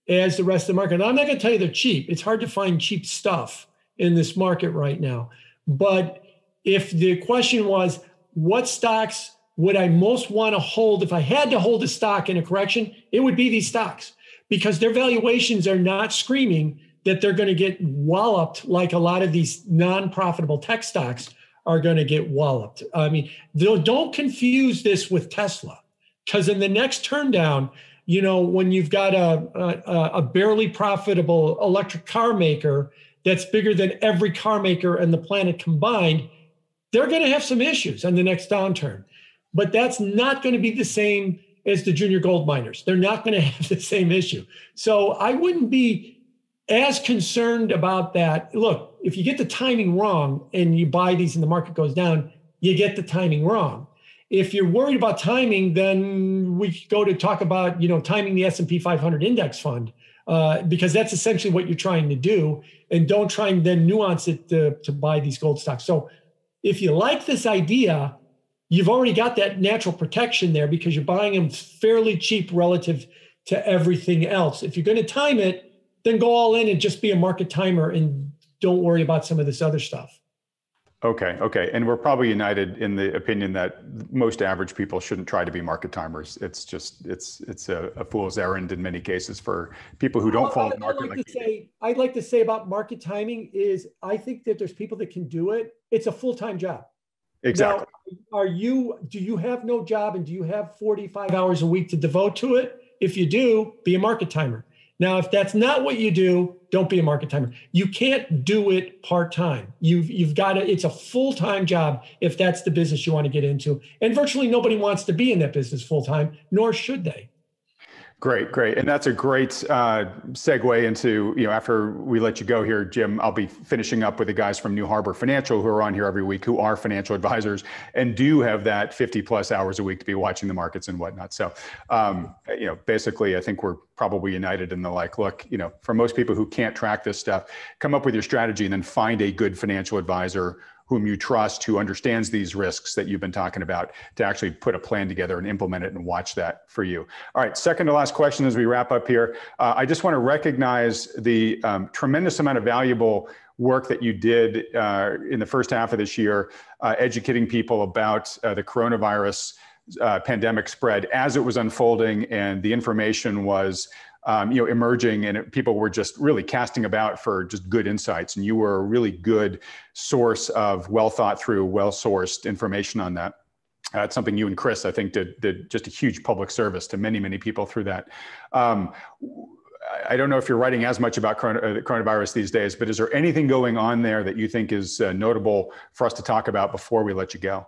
as the rest of the market. And I'm not going to tell you they're cheap. It's hard to find cheap stuff in this market right now. But if the question was, what stocks would I most want to hold if I had to hold a stock in a correction, it would be these stocks, because their valuations are not screaming that they're going to get walloped like a lot of these non-profitable tech stocks are going to get walloped. I mean, don't confuse this with Tesla, because in the next turn down, When you've got a barely profitable electric car maker that's bigger than every car maker on the planet combined, they're going to have some issues on the next downturn. But that's not going to be the same as the junior gold miners. They're not going to have the same issue. So I wouldn't be as concerned about that. Look, if you get the timing wrong and you buy these and the market goes down, you get the timing wrong. If you're worried about timing, then we could go to talk about, timing the S&P 500 index fund, because that's essentially what you're trying to do. And don't try and then nuance it to buy these gold stocks. So if you like this idea, you've already got that natural protection there because you're buying them fairly cheap relative to everything else. If you're going to time it, then go all in and just be a market timer and don't worry about some of this other stuff. Okay. And we're probably united in the opinion that most average people shouldn't try to be market timers. It's just, it's a fool's errand in many cases for people who don't follow the market. I'd like to say about market timing is I think that there's people that can do it. It's a full-time job. Exactly. Now, do you have no job and do you have 45 hours a week to devote to it? If you do, be a market timer. Now, if that's not what you do, don't be a market timer. You can't do it part-time. You've got to, it's a full-time job if that's the business you want to get into. And virtually nobody wants to be in that business full-time, nor should they. Great. And that's a great segue into, after we let you go here, Jim, I'll be finishing up with the guys from New Harbor Financial who are on here every week, who are financial advisors and do have that 50 plus hours a week to be watching the markets and whatnot. So, basically, I think we're probably united in the look, for most people who can't track this stuff, come up with your strategy and then find a good financial advisor whom you trust, who understands these risks that you've been talking about, to actually put a plan together and implement it and watch that for you. All right, second to last question as we wrap up here. I just want to recognize the tremendous amount of valuable work that you did in the first half of this year, educating people about the coronavirus pandemic spread as it was unfolding and the information was emerging, and people were just really casting about for just good insights. And you were a really good source of well thought through, well sourced information on that. It's something you and Chris, I think, did just a huge public service to many, many people through that. I don't know if you're writing as much about coronavirus these days, but is there anything going on there that you think is notable for us to talk about before we let you go?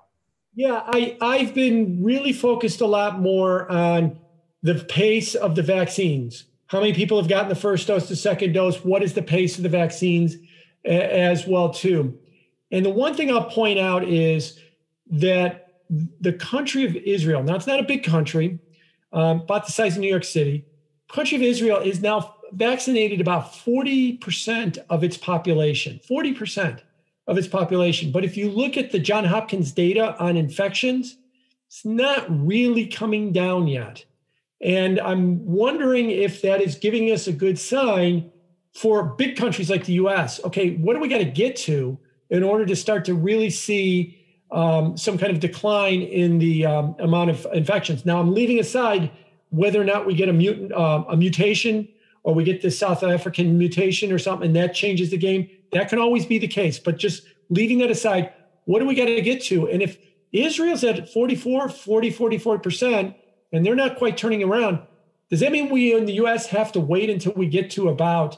Yeah, I've been really focused a lot more on the pace of the vaccines. How many people have gotten the first dose, the second dose? What is the pace of the vaccines as well, too? And the one thing I'll point out is that the country of Israel, now it's not a big country, about the size of New York City, country of Israel is now vaccinated about 40% of its population, 40% of its population. But if you look at the Johns Hopkins data on infections, it's not really coming down yet. And I'm wondering if that is giving us a good sign for big countries like the US. Okay, what do we got to get to in order to start to really see some kind of decline in the amount of infections? Now, I'm leaving aside whether or not we get a mutation or we get this South African mutation or something, and that changes the game. That can always be the case. But just leaving that aside, what do we got to get to? And if Israel's at 44%, and they're not quite turning around, does that mean we in the US have to wait until we get to about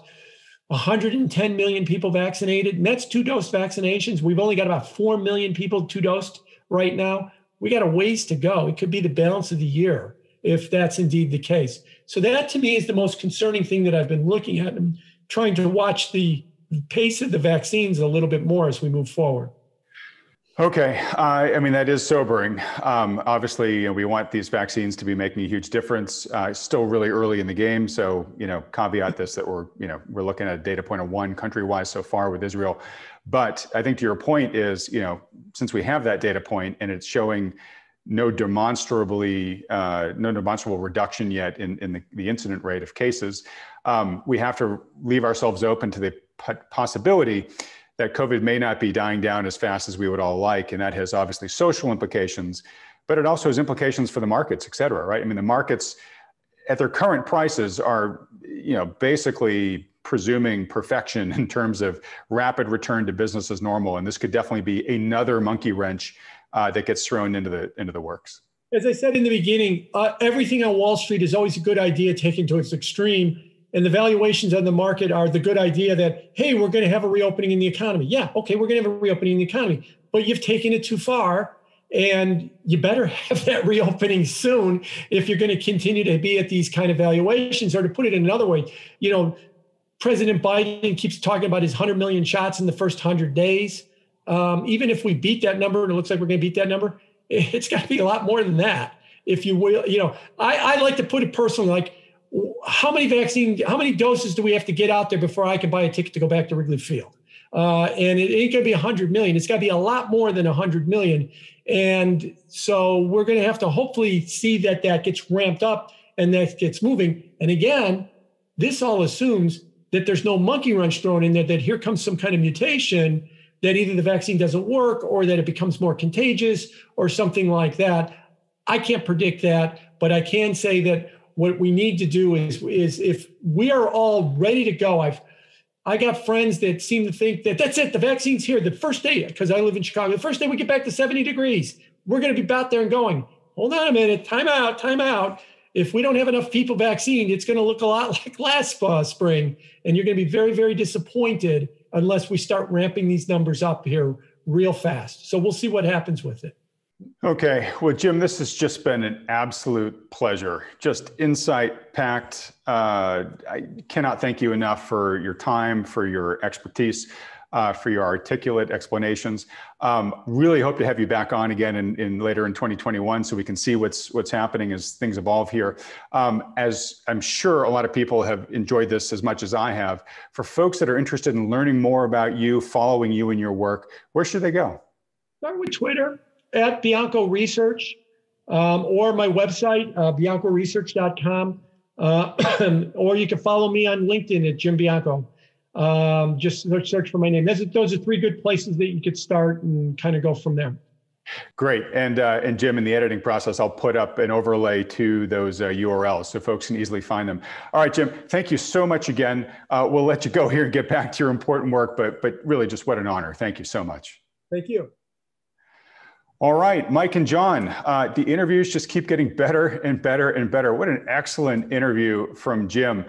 110 million people vaccinated? And that's two-dose vaccinations. We've only got about 4 million people two-dosed right now. We got a ways to go. It could be the balance of the year if that's indeed the case. So that to me is the most concerning thing that I've been looking at. I'm trying to watch the pace of the vaccines a little bit more as we move forward. Okay. I mean, that is sobering. Obviously, we want these vaccines to be making a huge difference. Still really early in the game. So, caveat this, that we're looking at a data point of one country-wise so far with Israel. But I think to your point is, since we have that data point and it's showing no demonstrable reduction yet in the incident rate of cases, we have to leave ourselves open to the possibility that COVID may not be dying down as fast as we would all like. And that has obviously social implications, but it also has implications for the markets, et cetera, right? I mean, the markets at their current prices are, basically presuming perfection in terms of rapid return to business as normal. And this could definitely be another monkey wrench that gets thrown into the works. As I said in the beginning, everything on Wall Street is always a good idea taken to its extreme. And the valuations on the market are the good idea that, hey, we're going to have a reopening in the economy. Yeah, okay, we're going to have a reopening in the economy, but you've taken it too far. And you better have that reopening soon if you're going to continue to be at these kind of valuations. Or to put it in another way, President Biden keeps talking about his 100 million shots in the first 100 days. Even if we beat that number, and it looks like we're going to beat that number, it's got to be a lot more than that. If you will, I like to put it personally, like how many doses do we have to get out there before I can buy a ticket to go back to Wrigley Field? And it ain't going to be 100 million. It's got to be a lot more than 100 million. And so we're going to have to hopefully see that gets ramped up and that gets moving. And again, this all assumes that there's no monkey wrench thrown in there, that here comes some kind of mutation, that either the vaccine doesn't work or that it becomes more contagious or something like that. I can't predict that, but I can say that what we need to do is if we are all ready to go, I got friends that seem to think that that's it, the vaccine's here. The first day, because I live in Chicago, the first day we get back to 70 degrees, we're going to be out there and going, hold on a minute, time out. If we don't have enough people vaccinated, it's going to look a lot like last spring. And you're going to be very, very disappointed unless we start ramping these numbers up here real fast. So we'll see what happens with it. Okay. Well, Jim, this has just been an absolute pleasure. Just insight packed. I cannot thank you enough for your time, for your expertise, for your articulate explanations. Really hope to have you back on again in later in 2021 so we can see what's happening as things evolve here. As I'm sure a lot of people have enjoyed this as much as I have, for folks that are interested in learning more about you, following you and your work, where should they go? Start with Twitter at Bianco Research, or my website, biancoresearch.com, or you can follow me on LinkedIn at Jim Bianco. Just search for my name. Those are three good places that you could start and kind of go from there. Great. And Jim, in the editing process, I'll put up an overlay to those URLs so folks can easily find them. All right, Jim, thank you so much again. We'll let you go here and get back to your important work, but really just what an honor. Thank you so much. Thank you. All right, Mike and John, the interviews just keep getting better and better and better. What an excellent interview from Jim.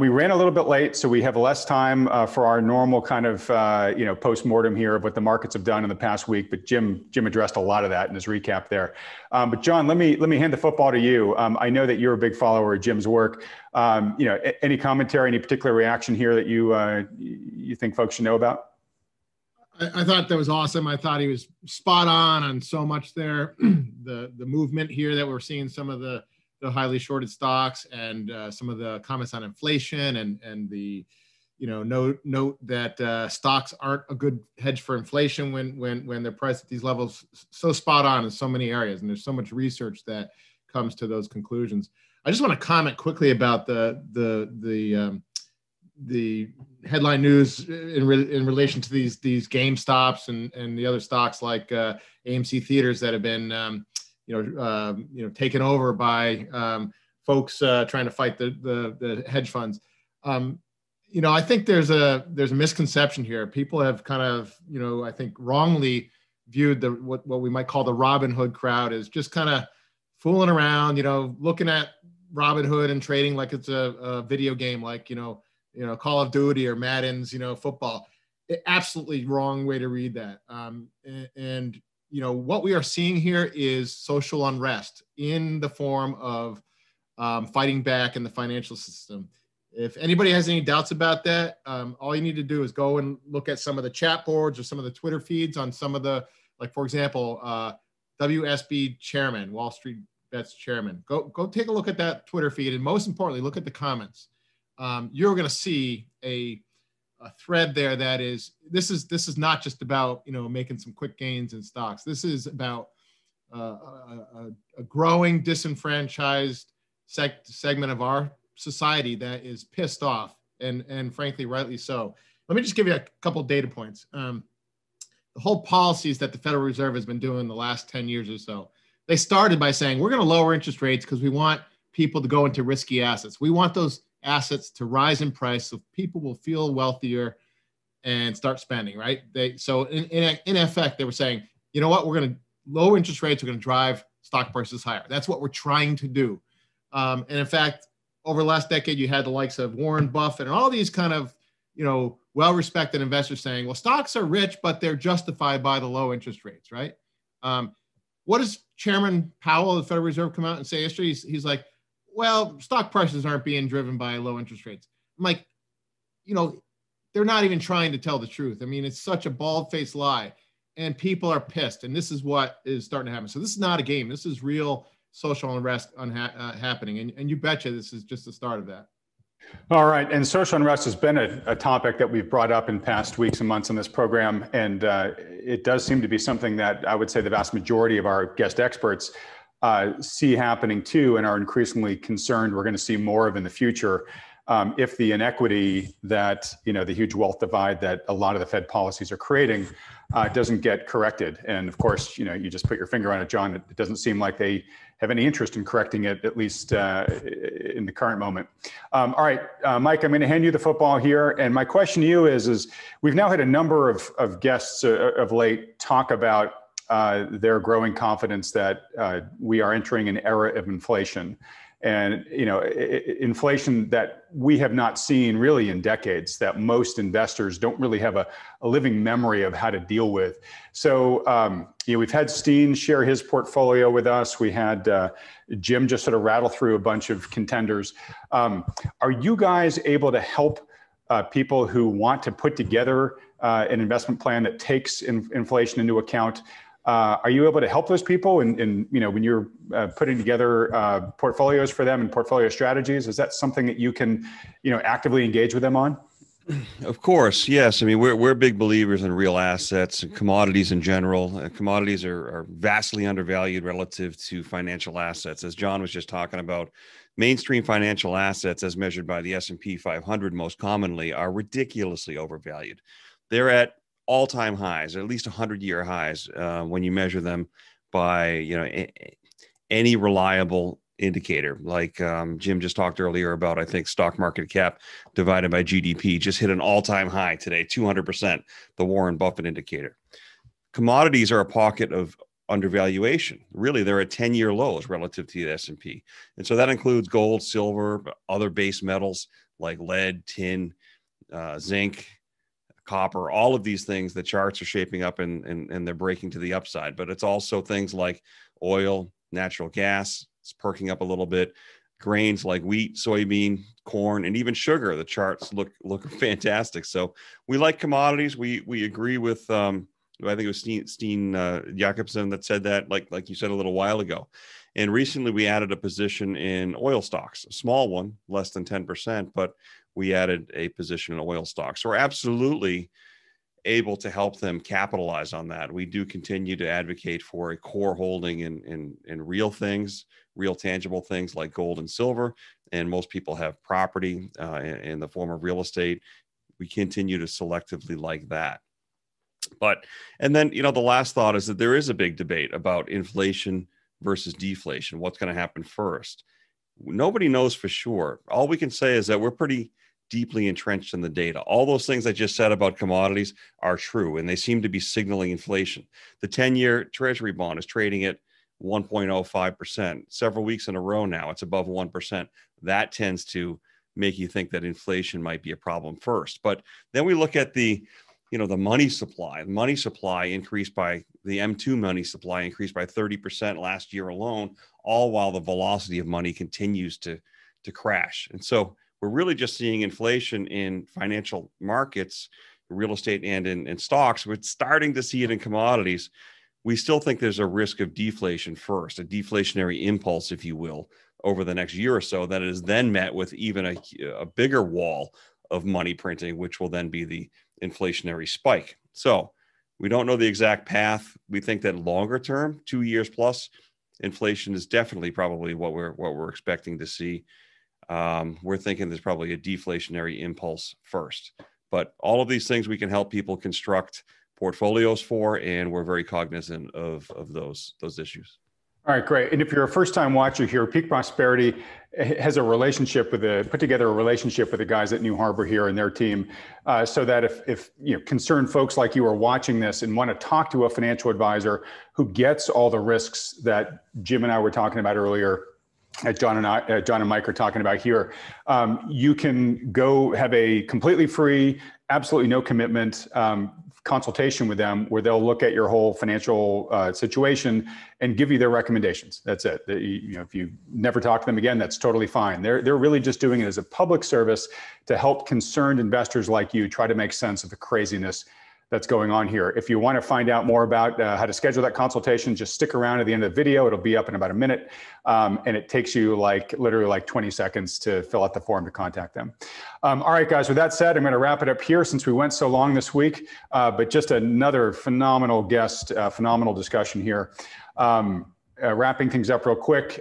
We ran a little bit late, so we have less time for our normal kind of post-mortem here of what the markets have done in the past week. But Jim addressed a lot of that in his recap there. But John, let me hand the football to you. I know that you're a big follower of Jim's work. Any commentary, any particular reaction here that you think folks should know about? I thought that was awesome. I thought he was spot on so much there. The movement here that we're seeing, some of the highly shorted stocks and some of the comments on inflation and the note that stocks aren't a good hedge for inflation when they're priced at these levels. So spot on in so many areas, and there's so much research that comes to those conclusions. I just want to comment quickly about the headline news in relation to these GameStops and the other stocks like AMC theaters that have been taken over by folks trying to fight the hedge funds. I think there's a misconception here. People have kind of I think wrongly viewed what we might call the Robin Hood crowd as just kind of fooling around, looking at Robin Hood and trading like it's a video game, like Call of Duty or Madden's, football. Absolutely wrong way to read that. And what we are seeing here is social unrest in the form of fighting back in the financial system. If anybody has any doubts about that, all you need to do is go and look at some of the chat boards or some of the Twitter feeds on some of the, like, for example, WSB chairman, WallStreetBets chairman. Go take a look at that Twitter feed, and most importantly, look at the comments. You're going to see a thread there that this is not just about making some quick gains in stocks. This is about a growing disenfranchised segment of our society that is pissed off and frankly rightly so. Let me just give you a couple data points. The whole policies that the Federal Reserve has been doing the last 10 years or so, they started by saying we're going to lower interest rates because we want people to go into risky assets. We want those assets to rise in price so people will feel wealthier and start spending, right? So in effect, they were saying, you know what, we're going to lower interest rates, we're going to drive stock prices higher. That's what we're trying to do. And in fact, over the last decade, you had the likes of Warren Buffett and all these kind of, well-respected investors saying, well, stocks are rich, but they're justified by the low interest rates, right? What does Chairman Powell of the Federal Reserve come out and say yesterday? He's like, well, stock prices aren't being driven by low interest rates. I'm like, they're not even trying to tell the truth. I mean, it's such a bald-faced lie, and people are pissed, and this is what is starting to happen. So this is not a game. This is real social unrest happening, and you betcha this is just the start of that. All right, and social unrest has been a topic that we've brought up in past weeks and months on this program, and it does seem to be something that I would say the vast majority of our guest experts see happening too, and are increasingly concerned we're going to see more of in the future if the inequity that, the huge wealth divide that a lot of the Fed policies are creating doesn't get corrected. And of course, you just put your finger on it, John. It doesn't seem like they have any interest in correcting it, at least in the current moment. All right, Mike, I'm going to hand you the football here. And my question to you is we've now had a number of guests of late talk about their growing confidence that we are entering an era of inflation. And, inflation that we have not seen really in decades, that most investors don't really have a living memory of how to deal with. So, we've had Steen share his portfolio with us. We had Jim just sort of rattle through a bunch of contenders. Are you guys able to help people who want to put together an investment plan that takes inflation into account? Are you able to help those people in when you're putting together portfolios for them and portfolio strategies? Is that something that you can, actively engage with them on? Of course, yes. I mean, we're big believers in real assets and commodities in general. Commodities are vastly undervalued relative to financial assets. As John was just talking about, mainstream financial assets, as measured by the S&P 500 most commonly, are ridiculously overvalued. They're at all-time highs, or at least 100-year highs, when you measure them by any reliable indicator. Like Jim just talked earlier about, I think stock market cap divided by GDP just hit an all-time high today, 200%, the Warren Buffett indicator. Commodities are a pocket of undervaluation. Really, they're at 10-year lows relative to the S&P. And so that includes gold, silver, other base metals like lead, tin, zinc, copper, all of these things. The charts are shaping up and they're breaking to the upside. But it's also things like oil, natural gas, it's perking up a little bit. Grains like wheat, soybean, corn, and even sugar. The charts look fantastic. So we like commodities. We agree with I think it was Steen Jacobson that said that, like you said a little while ago. And recently we added a position in oil stocks, a small one, less than 10%, but we added a position in oil stocks. So we're absolutely able to help them capitalize on that. We do continue to advocate for a core holding in real things, real tangible things like gold and silver. And most people have property in the form of real estate. We continue to selectively like that. And then, the last thought is that there is a big debate about inflation versus deflation. What's going to happen first? Nobody knows for sure. All we can say is that we're pretty deeply entrenched in the data. All those things I just said about commodities are true, and they seem to be signaling inflation. The 10-year Treasury bond is trading at 1.05%. Several weeks in a row now, it's above 1%. That tends to make you think that inflation might be a problem first. But then we look at the money supply. The money supply increased by, the M2 money supply increased by 30% last year alone, all while the velocity of money continues to crash. And so we're really just seeing inflation in financial markets, real estate, and in stocks. We're starting to see it in commodities. We still think there's a risk of deflation first, a deflationary impulse, if you will, over the next year or so, that is then met with even a bigger wall of money printing, which will then be the inflationary spike. So we don't know the exact path. We think that longer term, 2 years plus, inflation is definitely probably what we're expecting to see. We're thinking there's probably a deflationary impulse first. But all of these things we can help people construct portfolios for, and we're very cognizant of those issues. All right, great. And if you're a first-time watcher here, Peak Prosperity has a relationship with put together a relationship with the guys at New Harbor here and their team, so that if concerned folks like you are watching this and want to talk to a financial advisor who gets all the risks that Jim and I were talking about earlier, John and Mike are talking about here, you can go have a completely free, absolutely no commitment consultation with them, where they'll look at your whole financial situation and give you their recommendations. That's it. If you never talk to them again, that's totally fine. They're really just doing it as a public service to help concerned investors like you try to make sense of the craziness that's going on here. If you want to find out more about how to schedule that consultation, just stick around at the end of the video. It'll be up in about a minute. And it takes you literally 20 seconds to fill out the form to contact them. All right, guys, with that said, I'm going to wrap it up here since we went so long this week, but just another phenomenal guest, phenomenal discussion here. Wrapping things up real quick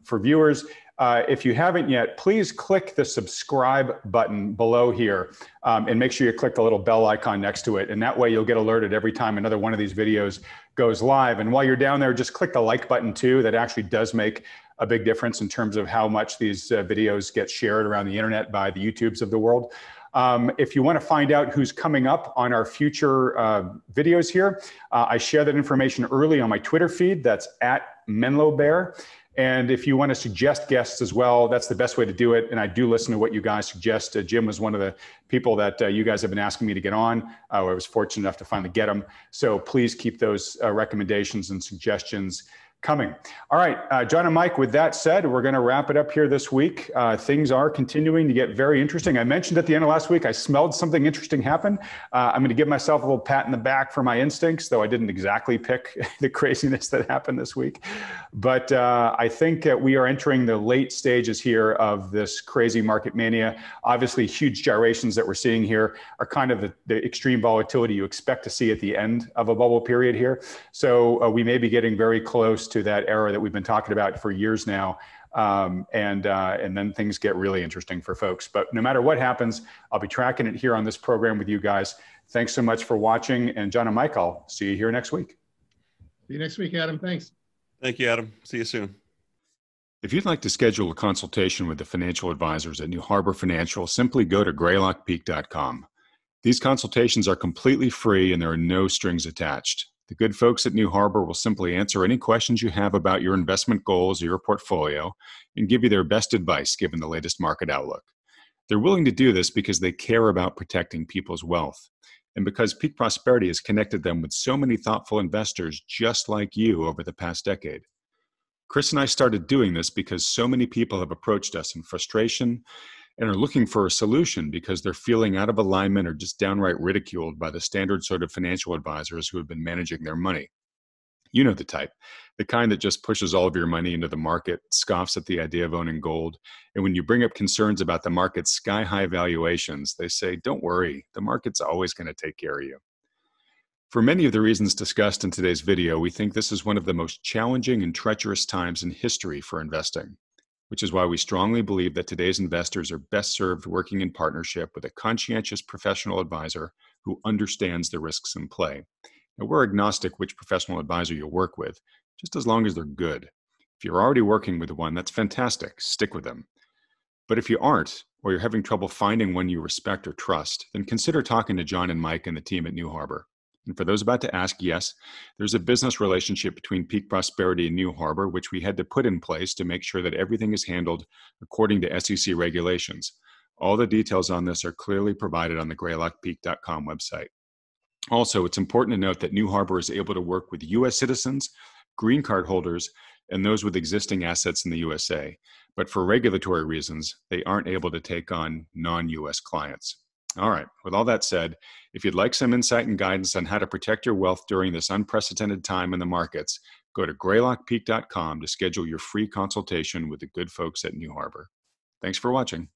for viewers. If you haven't yet, please click the subscribe button below here and make sure you click the little bell icon next to it. And that way you'll get alerted every time another one of these videos goes live. And while you're down there, just click the like button too. That actually does make a big difference in terms of how much these videos get shared around the internet by the YouTubes of the world. If you want to find out who's coming up on our future videos here, I share that information early on my Twitter feed. That's @MenloBear. And if you want to suggest guests as well, that's the best way to do it. And I do listen to what you guys suggest. Jim was one of the people that you guys have been asking me to get on. I was fortunate enough to finally get them. So please keep those recommendations and suggestions coming. All right, John and Mike, with that said, we're going to wrap it up here this week. Things are continuing to get very interesting. I mentioned at the end of last week, I smelled something interesting happen. I'm going to give myself a little pat in the back for my instincts, though I didn't exactly pick the craziness that happened this week. But I think we are entering the late stages here of this crazy market mania. Obviously, huge gyrations that we're seeing here are kind of the extreme volatility you expect to see at the end of a bubble period here. So we may be getting very close to that era that we've been talking about for years now. And then things get really interesting for folks. But no matter what happens, I'll be tracking it here on this program with you guys. Thanks so much for watching. And John and Mike, I'll see you here next week. See you next week, Adam. Thanks. Thank you, Adam. See you soon. If you'd like to schedule a consultation with the financial advisors at New Harbor Financial, simply go to greylockpeak.com. These consultations are completely free and there are no strings attached. The good folks at New Harbor will simply answer any questions you have about your investment goals or your portfolio and give you their best advice given the latest market outlook. They're willing to do this because they care about protecting people's wealth and because Peak Prosperity has connected them with so many thoughtful investors just like you over the past decade. Chris and I started doing this because so many people have approached us in frustration and are looking for a solution because they're feeling out of alignment or just downright ridiculed by the standard sort of financial advisors who have been managing their money. You know the type, the kind that just pushes all of your money into the market, scoffs at the idea of owning gold, and when you bring up concerns about the market's sky-high valuations, they say, don't worry, the market's always going to take care of you. For many of the reasons discussed in today's video, we think this is one of the most challenging and treacherous times in history for investing, which is why we strongly believe that today's investors are best served working in partnership with a conscientious professional advisor who understands the risks in play. Now, we're agnostic which professional advisor you work with, just as long as they're good. If you're already working with one, that's fantastic. Stick with them. But if you aren't, or you're having trouble finding one you respect or trust, then consider talking to John and Mike and the team at New Harbor. And for those about to ask, yes, there's a business relationship between Peak Prosperity and New Harbor, which we had to put in place to make sure that everything is handled according to SEC regulations. All the details on this are clearly provided on the greylockpeak.com website. Also, it's important to note that New Harbor is able to work with U.S. citizens, green card holders, and those with existing assets in the USA. But for regulatory reasons, they aren't able to take on non-U.S. clients. All right, with all that said, if you'd like some insight and guidance on how to protect your wealth during this unprecedented time in the markets, go to greylockpeak.com to schedule your free consultation with the good folks at New Harbor. Thanks for watching.